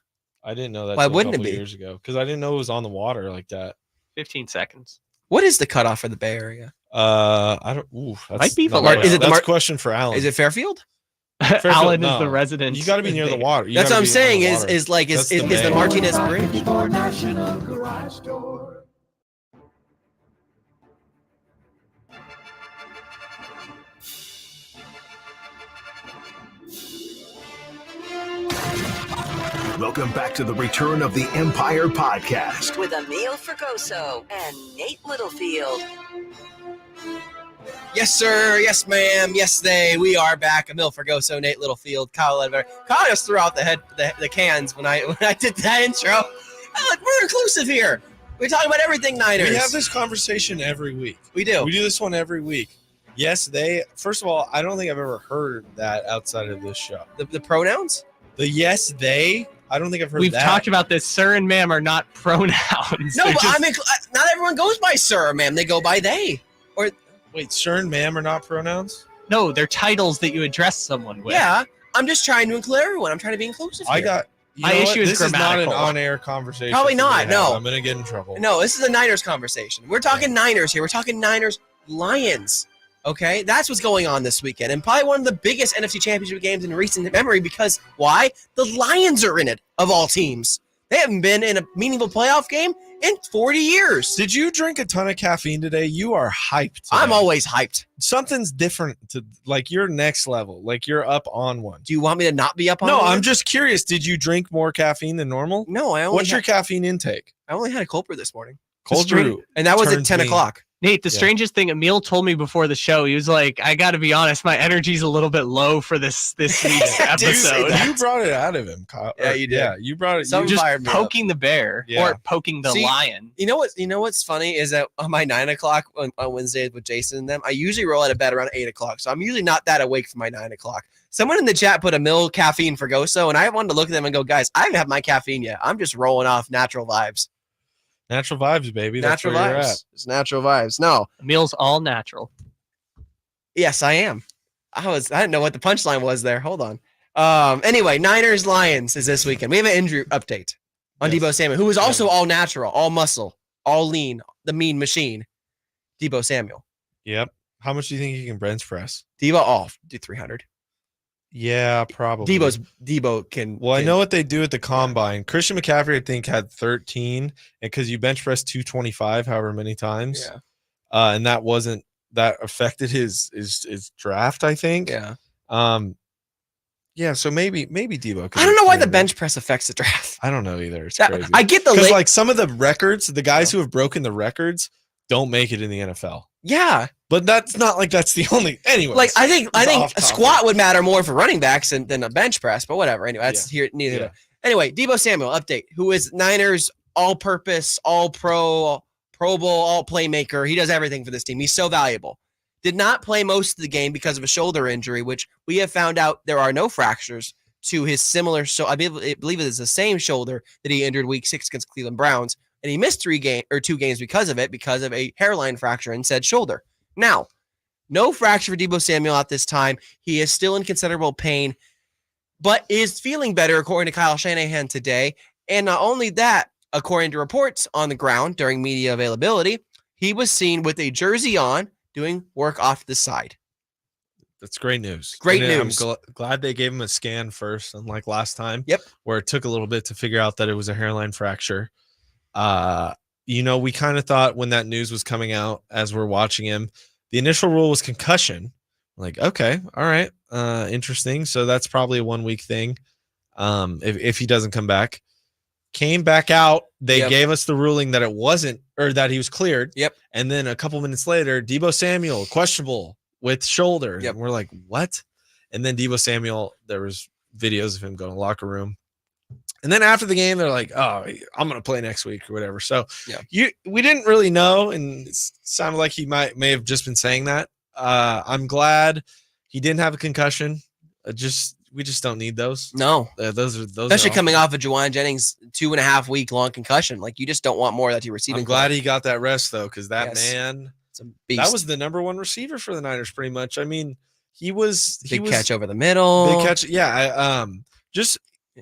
I didn't know that. Why till a wouldn't it couple be? years ago? Because I didn't know it was on the water like that. 15 seconds. What is the cutoff for the Bay Area? I don't. Ooh, that's Might be not Vallejo. a- Is it the that's Mar- a question for Alan? Is it Fairfield? Fairfield? Alan is No. the resident. You got to be near the water. You That's gotta what I'm be on saying. the Is water. is like That's is the the Bay. Martinez Bridge? National Garage Door. Welcome back to the Return of the Empire podcast. With Emil Fergoso and Nate Littlefield. Yes, sir. Yes, ma'am. Yes, they. We are back. Emil Fergoso, Nate Littlefield, Kyle Ledbetter. Kyle just threw out the cans when I did that intro. Look, we're inclusive here. We're talking about everything Niners. We have this conversation every week. We do. We do this one every week. Yes, they. First of all, I don't think I've ever heard that outside of this show. The pronouns? The yes, they. I don't think I've heard We've that. talked about this. Sir and ma'am are not pronouns. No, They're but just- not everyone goes by sir or ma'am. They go by they. Wait, sir and ma'am are not pronouns? no, they're titles that you address someone with. Yeah. I'm just trying to include everyone. I'm trying to be inclusive I here. got. My know what? issue is this is not an grammatical. on-air conversation. Probably for me not, to have. no. I'm gonna get in trouble. No, this is a Niners conversation. We're talking Niners here. We're talking Niners Lions. Okay, that's what's going on this weekend, and probably one of the biggest NFC Championship games in recent memory. Because why? The Lions are in it of all teams. They haven't been in a meaningful playoff game in 40 years. Did you drink a ton of caffeine today? You are hyped. Today. I'm always hyped. Something's different to like you're next level. Like you're up on one. Do you want me to not be up on? No, one? I'm just curious. Did you drink more caffeine than normal? No, I only What's your had, caffeine intake? I only had a cold brew this morning, Cold Straight- brew. and that was at Turns 10 me- o'clock. Nate, the Yeah. strangest thing Emil told me before the show, he was like, I got to be honest, my energy's a little bit low for this week's Did you say episode. that? You brought it out of him, Kyle. Yeah, you did. Yeah, you brought it. Some- You Just fired me up. poking the bear Yeah. or poking the See, lion. You know what's funny is that on my 9 o'clock on Wednesdays with Jason and them, I usually roll out of bed around 8 o'clock. So I'm usually not that awake for my 9 o'clock. Someone in the chat put a mill caffeine for Goso, and I wanted to look at them and go, guys, I haven't had my caffeine yet. I'm just rolling off natural vibes. natural vibes, baby. That's Natural where you're at. vibes. It's natural vibes. No. Emil's all natural. Yes, I am. I didn't know what the punchline was there. Hold on. Anyway, Niners Lions is this weekend. We have an injury update on Yes. Debo Samuel, who is also all natural, all muscle, all lean, the mean machine. Debo Samuel. Yep. How much do you think you can bench press? Debo off. Do 300. Yeah, probably. Debo can. Well, I can- know what they do at the combine. Christian McCaffrey, I think, had 13, and because you bench press 225, however many times, Yeah. And that affected his draft. I think. Yeah. Yeah. So maybe Debo. could I don't be know why the playable. bench press affects the draft. I don't know either. It's That- crazy. I get the Because late. like some of the records, the guys who have broken the records don't make it in the NFL. Yeah. But that's not like that's the only. Anyway, Like I think off a topic. squat would matter more for running backs than a bench press, but whatever. Anyway, that's here neither. Yeah. Anyway, Debo Samuel update, who is Niners all-purpose, all-pro, Pro Bowl, all playmaker. He does everything for this team. He's so valuable. Did not play most of the game because of a shoulder injury, which we have found out there are no fractures to his similar. So I believe it is the same shoulder that he injured Week 6 against Cleveland Browns, and he missed 2 games because of it, because of a hairline fracture in said shoulder. Now, no fracture for Debo Samuel at this time. He is still in considerable pain, but is feeling better, according to Kyle Shanahan today. And not only that, according to reports on the ground during media availability, he was seen with a jersey on doing work off the side. That's great news. Great And news. I'm glad they gave him a scan first, unlike last time. Yep. Where it took a little bit to figure out that it was a hairline fracture. We kind of thought when that news was coming out as we're watching him, the initial rule was concussion. Like, okay, all right, interesting. So that's probably a 1 week thing. If he doesn't come back, came back out, they Yep. gave us the ruling that it wasn't, or that he was cleared. Yep. And then a couple minutes later, Debo Samuel questionable with shoulder. Yep. And we're like, what? And then Debo Samuel, there was videos of him going to the locker room. And then after the game, they're like, "Oh, I'm going to play next week or whatever." So Yeah. we didn't really know, and it sounded like he may have just been saying that. I'm glad he didn't have a concussion. We just don't need those. No. Those are Especially all- coming off of Juwan Jennings' 2.5 week long concussion. Like, you just don't want more of that to receiving. I'm glad he got that rest though, because that Yes. man, It's a beast. that was the number one receiver for the Niners, pretty much. I mean, he was big catch over the middle. big catch. Yeah,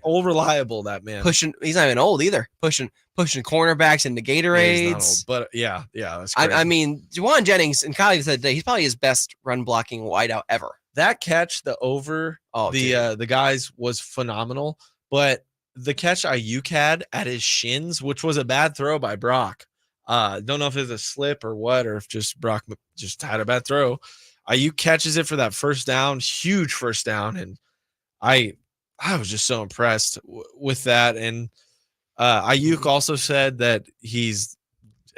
old reliable, that man. Pushing, he's not even old either. Pushing cornerbacks into Yeah, he's not Gatorades. old, but yeah, that's crazy. I mean, Juwan Jennings, and Kyle said today, he's probably his best run blocking wideout ever. that catch, the over the guys was phenomenal, but the catch Ayuk had at his shins, which was a bad throw by Brock. Don't know if it's a slip or what, or if just Brock just had a bad throw. Ayuk catches it for that first down, huge first down, and I was just so impressed with that. And Ayuk also said that he's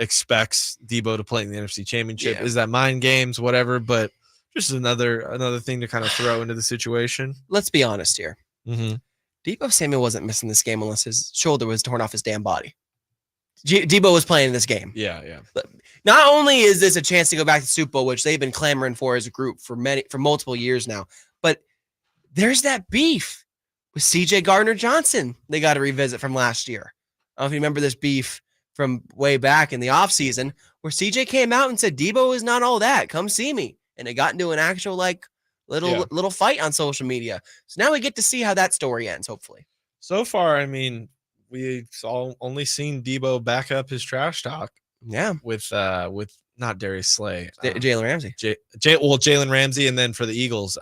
expects Debo to play in the NFC Championship. Yeah. Is that mind games, whatever? But just another thing to kind of throw into the situation. Let's be honest here. Mm-hmm. Debo Samuel wasn't missing this game unless his shoulder was torn off his damn body. Debo was playing in this game. Yeah. Not only is this a chance to go back to Super Bowl, which they've been clamoring for as a group for multiple years now, but there's that beef with CJ Gardner-Johnson they got to revisit from last year. I don't know if you remember this beef from way back in the offseason where CJ came out and said, Debo is not all that. Come see me. And it got into an actual little fight on social media. So now we get to see how that story ends, hopefully. So far, I mean, we've only seen Debo back up his trash talk. Yeah. With not Darius Slay, Jalen Ramsey. Jalen Ramsey, and then for the Eagles,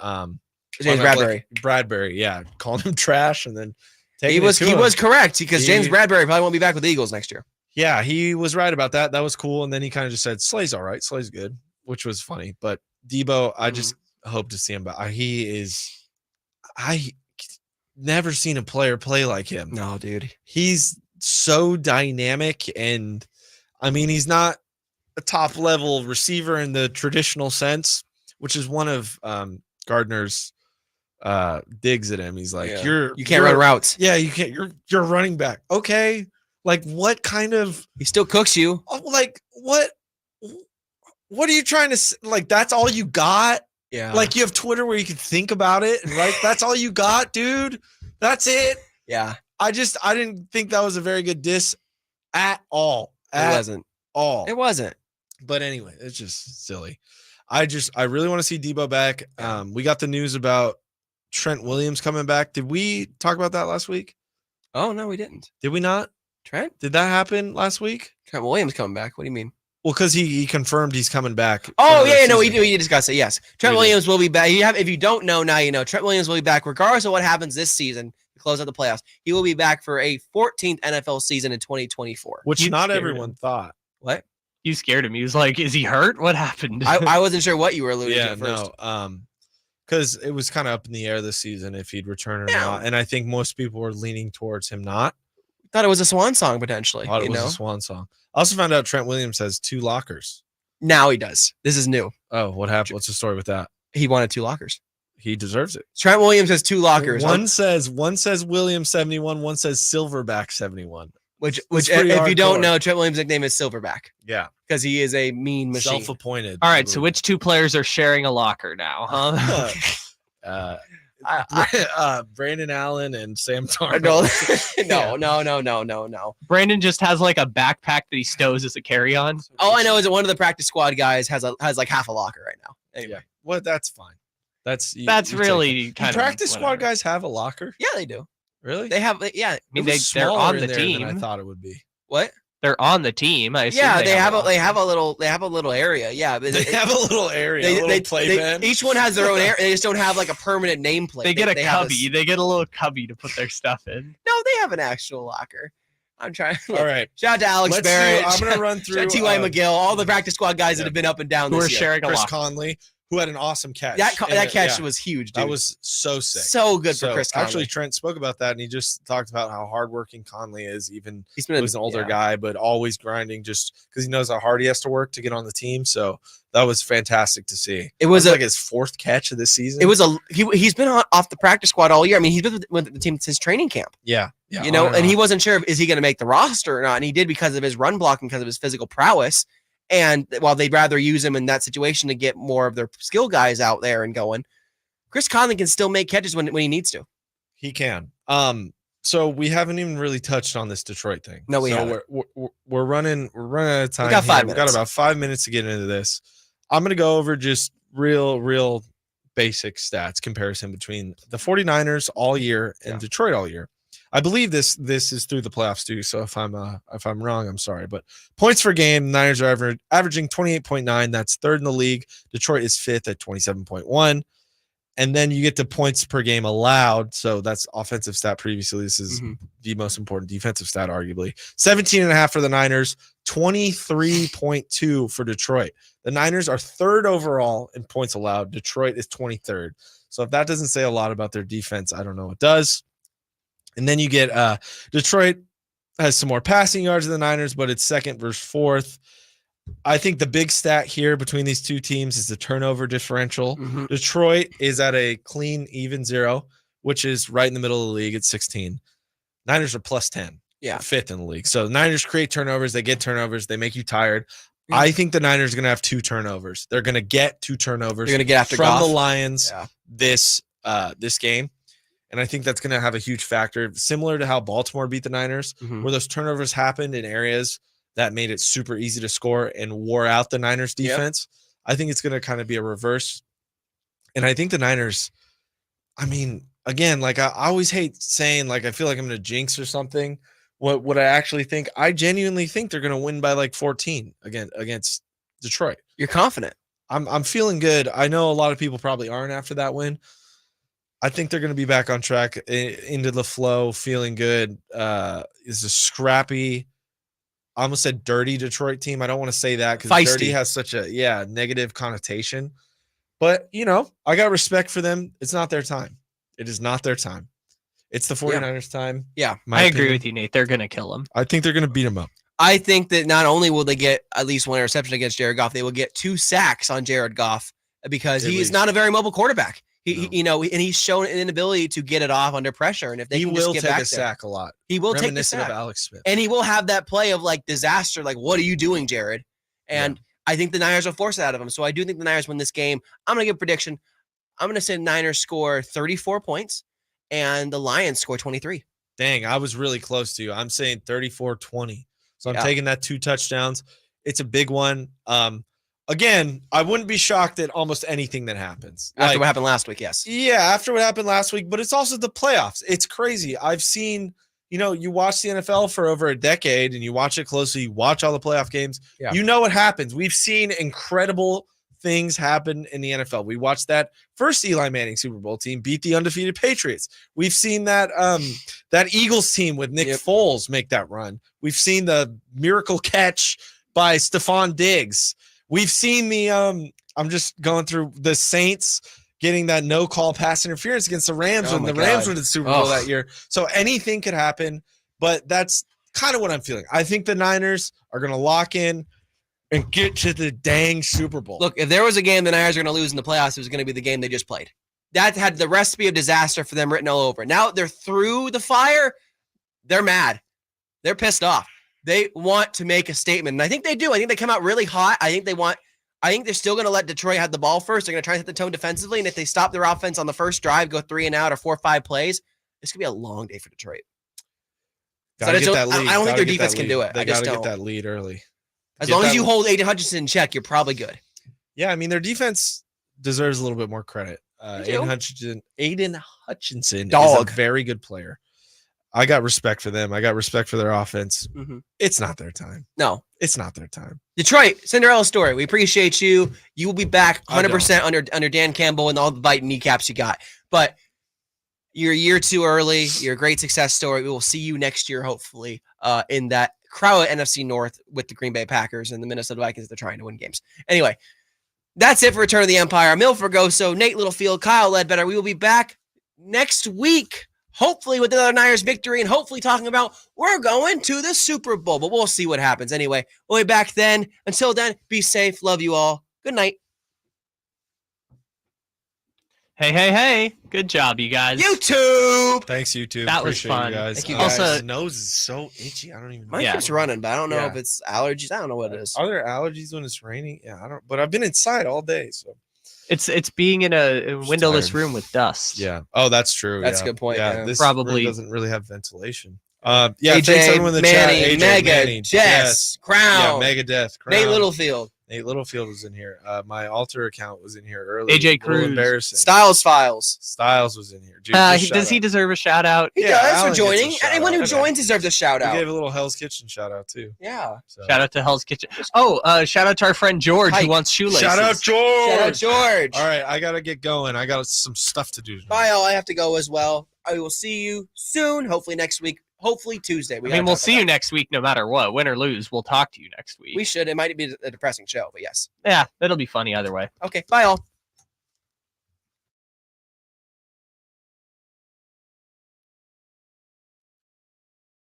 James Bradbury. Bradbury, yeah, calling him trash, and then He was correct because James Bradbury probably won't be back with the Eagles next year. Yeah, he was right about that. That was cool. And then he kind of just said, Slay's all right. Slay's good, which was funny. But Debo, I just hope to see him back. I never seen a player play like him. No, dude. He's so dynamic. And I mean, he's not a top level receiver in the traditional sense, which is one of Gardner's digs at him. He's like, you can't run routes. Yeah, you can't. You're a running back. Okay. Like, what kind of? He still cooks you. Like, what are you trying to? Like, that's all you got? Yeah. Like, you have Twitter where you can think about it, and right, that's all you got, dude. That's it. Yeah. I didn't think that was a very good diss at all. It wasn't. It wasn't. But anyway, it's just silly. I really want to see Debo back. We got the news about Trent Williams coming back. Did we talk about that last week? Oh no, we didn't. Did we not? Trent? Did that happen last week? Trent Williams coming back. What do you mean? Well, because he confirmed he's coming back. Oh, yeah, no, we discussed it. Yes. Trent We Williams will be back. If you don't know, now you know. Trent Williams will be back regardless of what happens this season to close out the playoffs. He will be back for a 14th NFL season in 2024. Which You not scared everyone him. thought. What? You scared him. He was like, "Is he hurt? What happened?" I wasn't sure what you were alluding to Yeah, at first. no. Because it was kind of up in the air this season if he'd return or not. And I think most people were leaning towards him not. Thought it was a swan song potentially. Thought it was a swan song. I also found out Trent Williams has 2 lockers. Now he does. This is new. Oh, what happened? What's the story with that? He wanted 2 lockers. He deserves it. Trent Williams has 2 lockers. One says Williams 71, one says Silverback 71. Which It's if pretty you don't hardcore. know, Trent Williams' nickname is Silverback Yeah. because he is a mean machine. Self-appointed. All right. So which 2 players are sharing a locker now? Huh? Brandon Allen and Sam Darnold. No. Brandon just has like a backpack that he stows as a carry-on. All I know is that one of the practice squad guys has like half a locker right now. Anyway. Yeah. Well, that's fine. That's That's you take it. really Do kind of practice squad whatever. guys have a locker? Yeah, they do. Really? They have. Yeah. I mean, It was they're smaller on in the there than team. I thought it would be. What? They're on the team. I assume Yeah, they have a a little area. Yeah, They have a little area, a little playpen. each one has their own area. They just don't have like a permanent nameplate. They get a have cubby. They get a little cubby to put their stuff in. No, they have an actual locker. I'm trying. All right. Shout out to Alex Let's Barrett. I'm going to run Shout through out to T.Y. McGill. All the practice squad guys that yeah. have been up and down Who are this year. sharing a Chris locker. Conley, who had an awesome catch. That And, catch yeah, was huge, dude. that was so sick. so good for So, Chris Conley. Actually, Trent spoke about that, and he just talked about how hardworking Conley is. Even He's he was an older guy, but always grinding, just because he knows how hard he has to work to get on the team. So that was fantastic to see. It was like his 4th catch of the season. It was he's been off the practice squad all year. I mean, he's been with the team since training camp. yeah, You know, and he wasn't sure is he going to make the roster or not, and he did because of his run blocking, because of his physical prowess. And while they'd rather use him in that situation to get more of their skill guys out there and going, Chris Conley can still make catches when he needs to. He can. So we haven't even really touched on this Detroit thing. No, we so haven't. We're running out of time. got 5 here. We got minutes. about 5 minutes to get into this. I'm gonna go over just real basic stats comparison between the 49ers all year and Yeah. Detroit all year. I believe this is through the playoffs too. So if I'm wrong, I'm sorry. But points per game, Niners are averaging 28.9. That's third in the league. Detroit is fifth at 27.1. And then you get to points per game allowed. So that's offensive stat previously. This is the most important defensive stat, arguably. 17.5 for the Niners, 23.2 for Detroit. The Niners are third overall in points allowed. Detroit is 23rd. So if that doesn't say a lot about their defense, I don't know what does. And then you get Detroit has some more passing yards than the Niners, but it's second versus fourth. I think the big stat here between these two teams is the turnover differential. Detroit is at a clean even 0, which is right in the middle of the league at 16. Niners are plus 10. Yeah. Fifth in the league. So the Niners create turnovers. They get turnovers. They make you tired. I think the Niners are going to have 2 turnovers. They're going to get 2 turnovers. They're going to get after from Goff. the Lions this game. And I think that's going to have a huge factor, similar to how Baltimore beat the Niners, where those turnovers happened in areas that made it super easy to score and wore out the Niners defense. I think it's going to kind of be a reverse. And I think the Niners, I mean, again, like I always hate saying, like, I feel like I'm going to jinx or something. What I actually think, I genuinely think they're going to win by like 14 again against Detroit. You're confident. I'm feeling good. I know a lot of people probably aren't after that win. I think they're going to be back on track into the flow, feeling good. It's a scrappy, I almost said dirty Detroit team. I don't want to say that because dirty has such a negative connotation. But, I got respect for them. It's not their time. It is not their time. It's the 49ers time. Yeah. I agree with you, Nate. They're going to kill them. I think they're going to beat them up. I think that not only will they get at least 1 interception against Jared Goff, they will get 2 sacks on Jared Goff because he is not a very mobile quarterback. And he's shown an inability to get it off under pressure. And if they can just get back there, sack a lot. He will take the sack. Of Alex Smith. And he will have that play of like disaster, like, what are you doing, Jared? And I think the Niners will force it out of him. So I do think the Niners win this game. I'm going to give a prediction. I'm going to say Niners score 34 points and the Lions score 23. Dang, I was really close to you. I'm saying 34-20. So I'm taking that 2 touchdowns. It's a big one. Again, I wouldn't be shocked at almost anything that happens. After what happened last week, yes. Yeah, after what happened last week, but it's also the playoffs. It's crazy. I've seen, you watch the NFL for over a decade and you watch it closely, you watch all the playoff games. Yeah. You know what happens. We've seen incredible things happen in the NFL. We watched that first Eli Manning Super Bowl team beat the undefeated Patriots. We've seen that that Eagles team with Nick Foles make that run. We've seen the miracle catch by Stephon Diggs. We've seen the I'm just going through the Saints getting that no call pass interference against the Rams when the Rams went to the Super Bowl that year. So anything could happen, but that's kind of what I'm feeling. I think the Niners are going to lock in and get to the dang Super Bowl. Look, if there was a game the Niners are going to lose in the playoffs, it was going to be the game they just played. That had the recipe of disaster for them written all over. Now they're through the fire. They're mad. They're pissed off. They want to make a statement, and I think they do. I think they come out really hot. I think they're still going to let Detroit have the ball first. They're going to try to set the tone defensively, and if they stop their offense on the first drive, go 3 and out or 4 or 5 plays, it's going to be a long day for Detroit. I don't think their defense can do it. They got to get that lead early. As long as you hold Aiden Hutchinson in check, you're probably good. Yeah, I mean, their defense deserves a little bit more credit. Aiden Hutchinson is a very good player. I got respect for them. I got respect for their offense. It's not their time. No, it's not their time. Detroit, Cinderella story. We appreciate you. You will be back 100% under Dan Campbell and all the bite and kneecaps you got. But you're a year too early. You're a great success story. We will see you next year, hopefully, in that crowd NFC North with the Green Bay Packers and the Minnesota Vikings. They're trying to win games. Anyway, that's it for Return of the Empire. Emil Fergoso, Nate Littlefield, Kyle Ledbetter. We will be back next week, hopefully with another Niners victory and hopefully talking about we're going to the Super Bowl, but we'll see what happens. Anyway, we'll be back then. Until then, be safe. Love you all. Good night. Hey. Good job, you guys. YouTube. Thanks, YouTube. That Appreciate was fun. you guys. Thank you guys. Also, his nose is so itchy. I don't even know. Mine keeps running, but I don't know if it's allergies. I don't know what it is. Are there allergies when it's raining? Yeah, I don't. But I've been inside all day, so it's being in a windowless room with dust. Yeah. Oh, that's true. That's a good point. Yeah, Yeah. this Probably room doesn't really have ventilation. Yeah, AJ, thanks everyone in the Manny, chat. AJ, Mega, Manny, Jess, Crown, yeah, Megadeth, Crown. Nate Littlefield. Nate Littlefield was in here. My alter account was in here earlier. AJ A little Cruz. embarrassing. Styles Files. Styles was in here. Dude, just Does shout he out. deserve a shout out? He Yeah, does Alan for gets a joining. shout Anyone who out. joins deserves a shout We out. gave a little Hell's Kitchen shout out too. Yeah. So. Shout out to Hell's Kitchen. Oh, shout out to our friend George Hi. who wants shoelaces. Shout out George. Shout out George. All right, I gotta get going. I got some stuff to do. Bye, all. I have to go as well. I will see you soon. Hopefully next week. Hopefully Tuesday. I mean, we'll see you next week no matter what. Win or lose, we'll talk to you next week. We should. It might be a depressing show, but yes. Yeah, it'll be funny either way. Okay. Bye, all.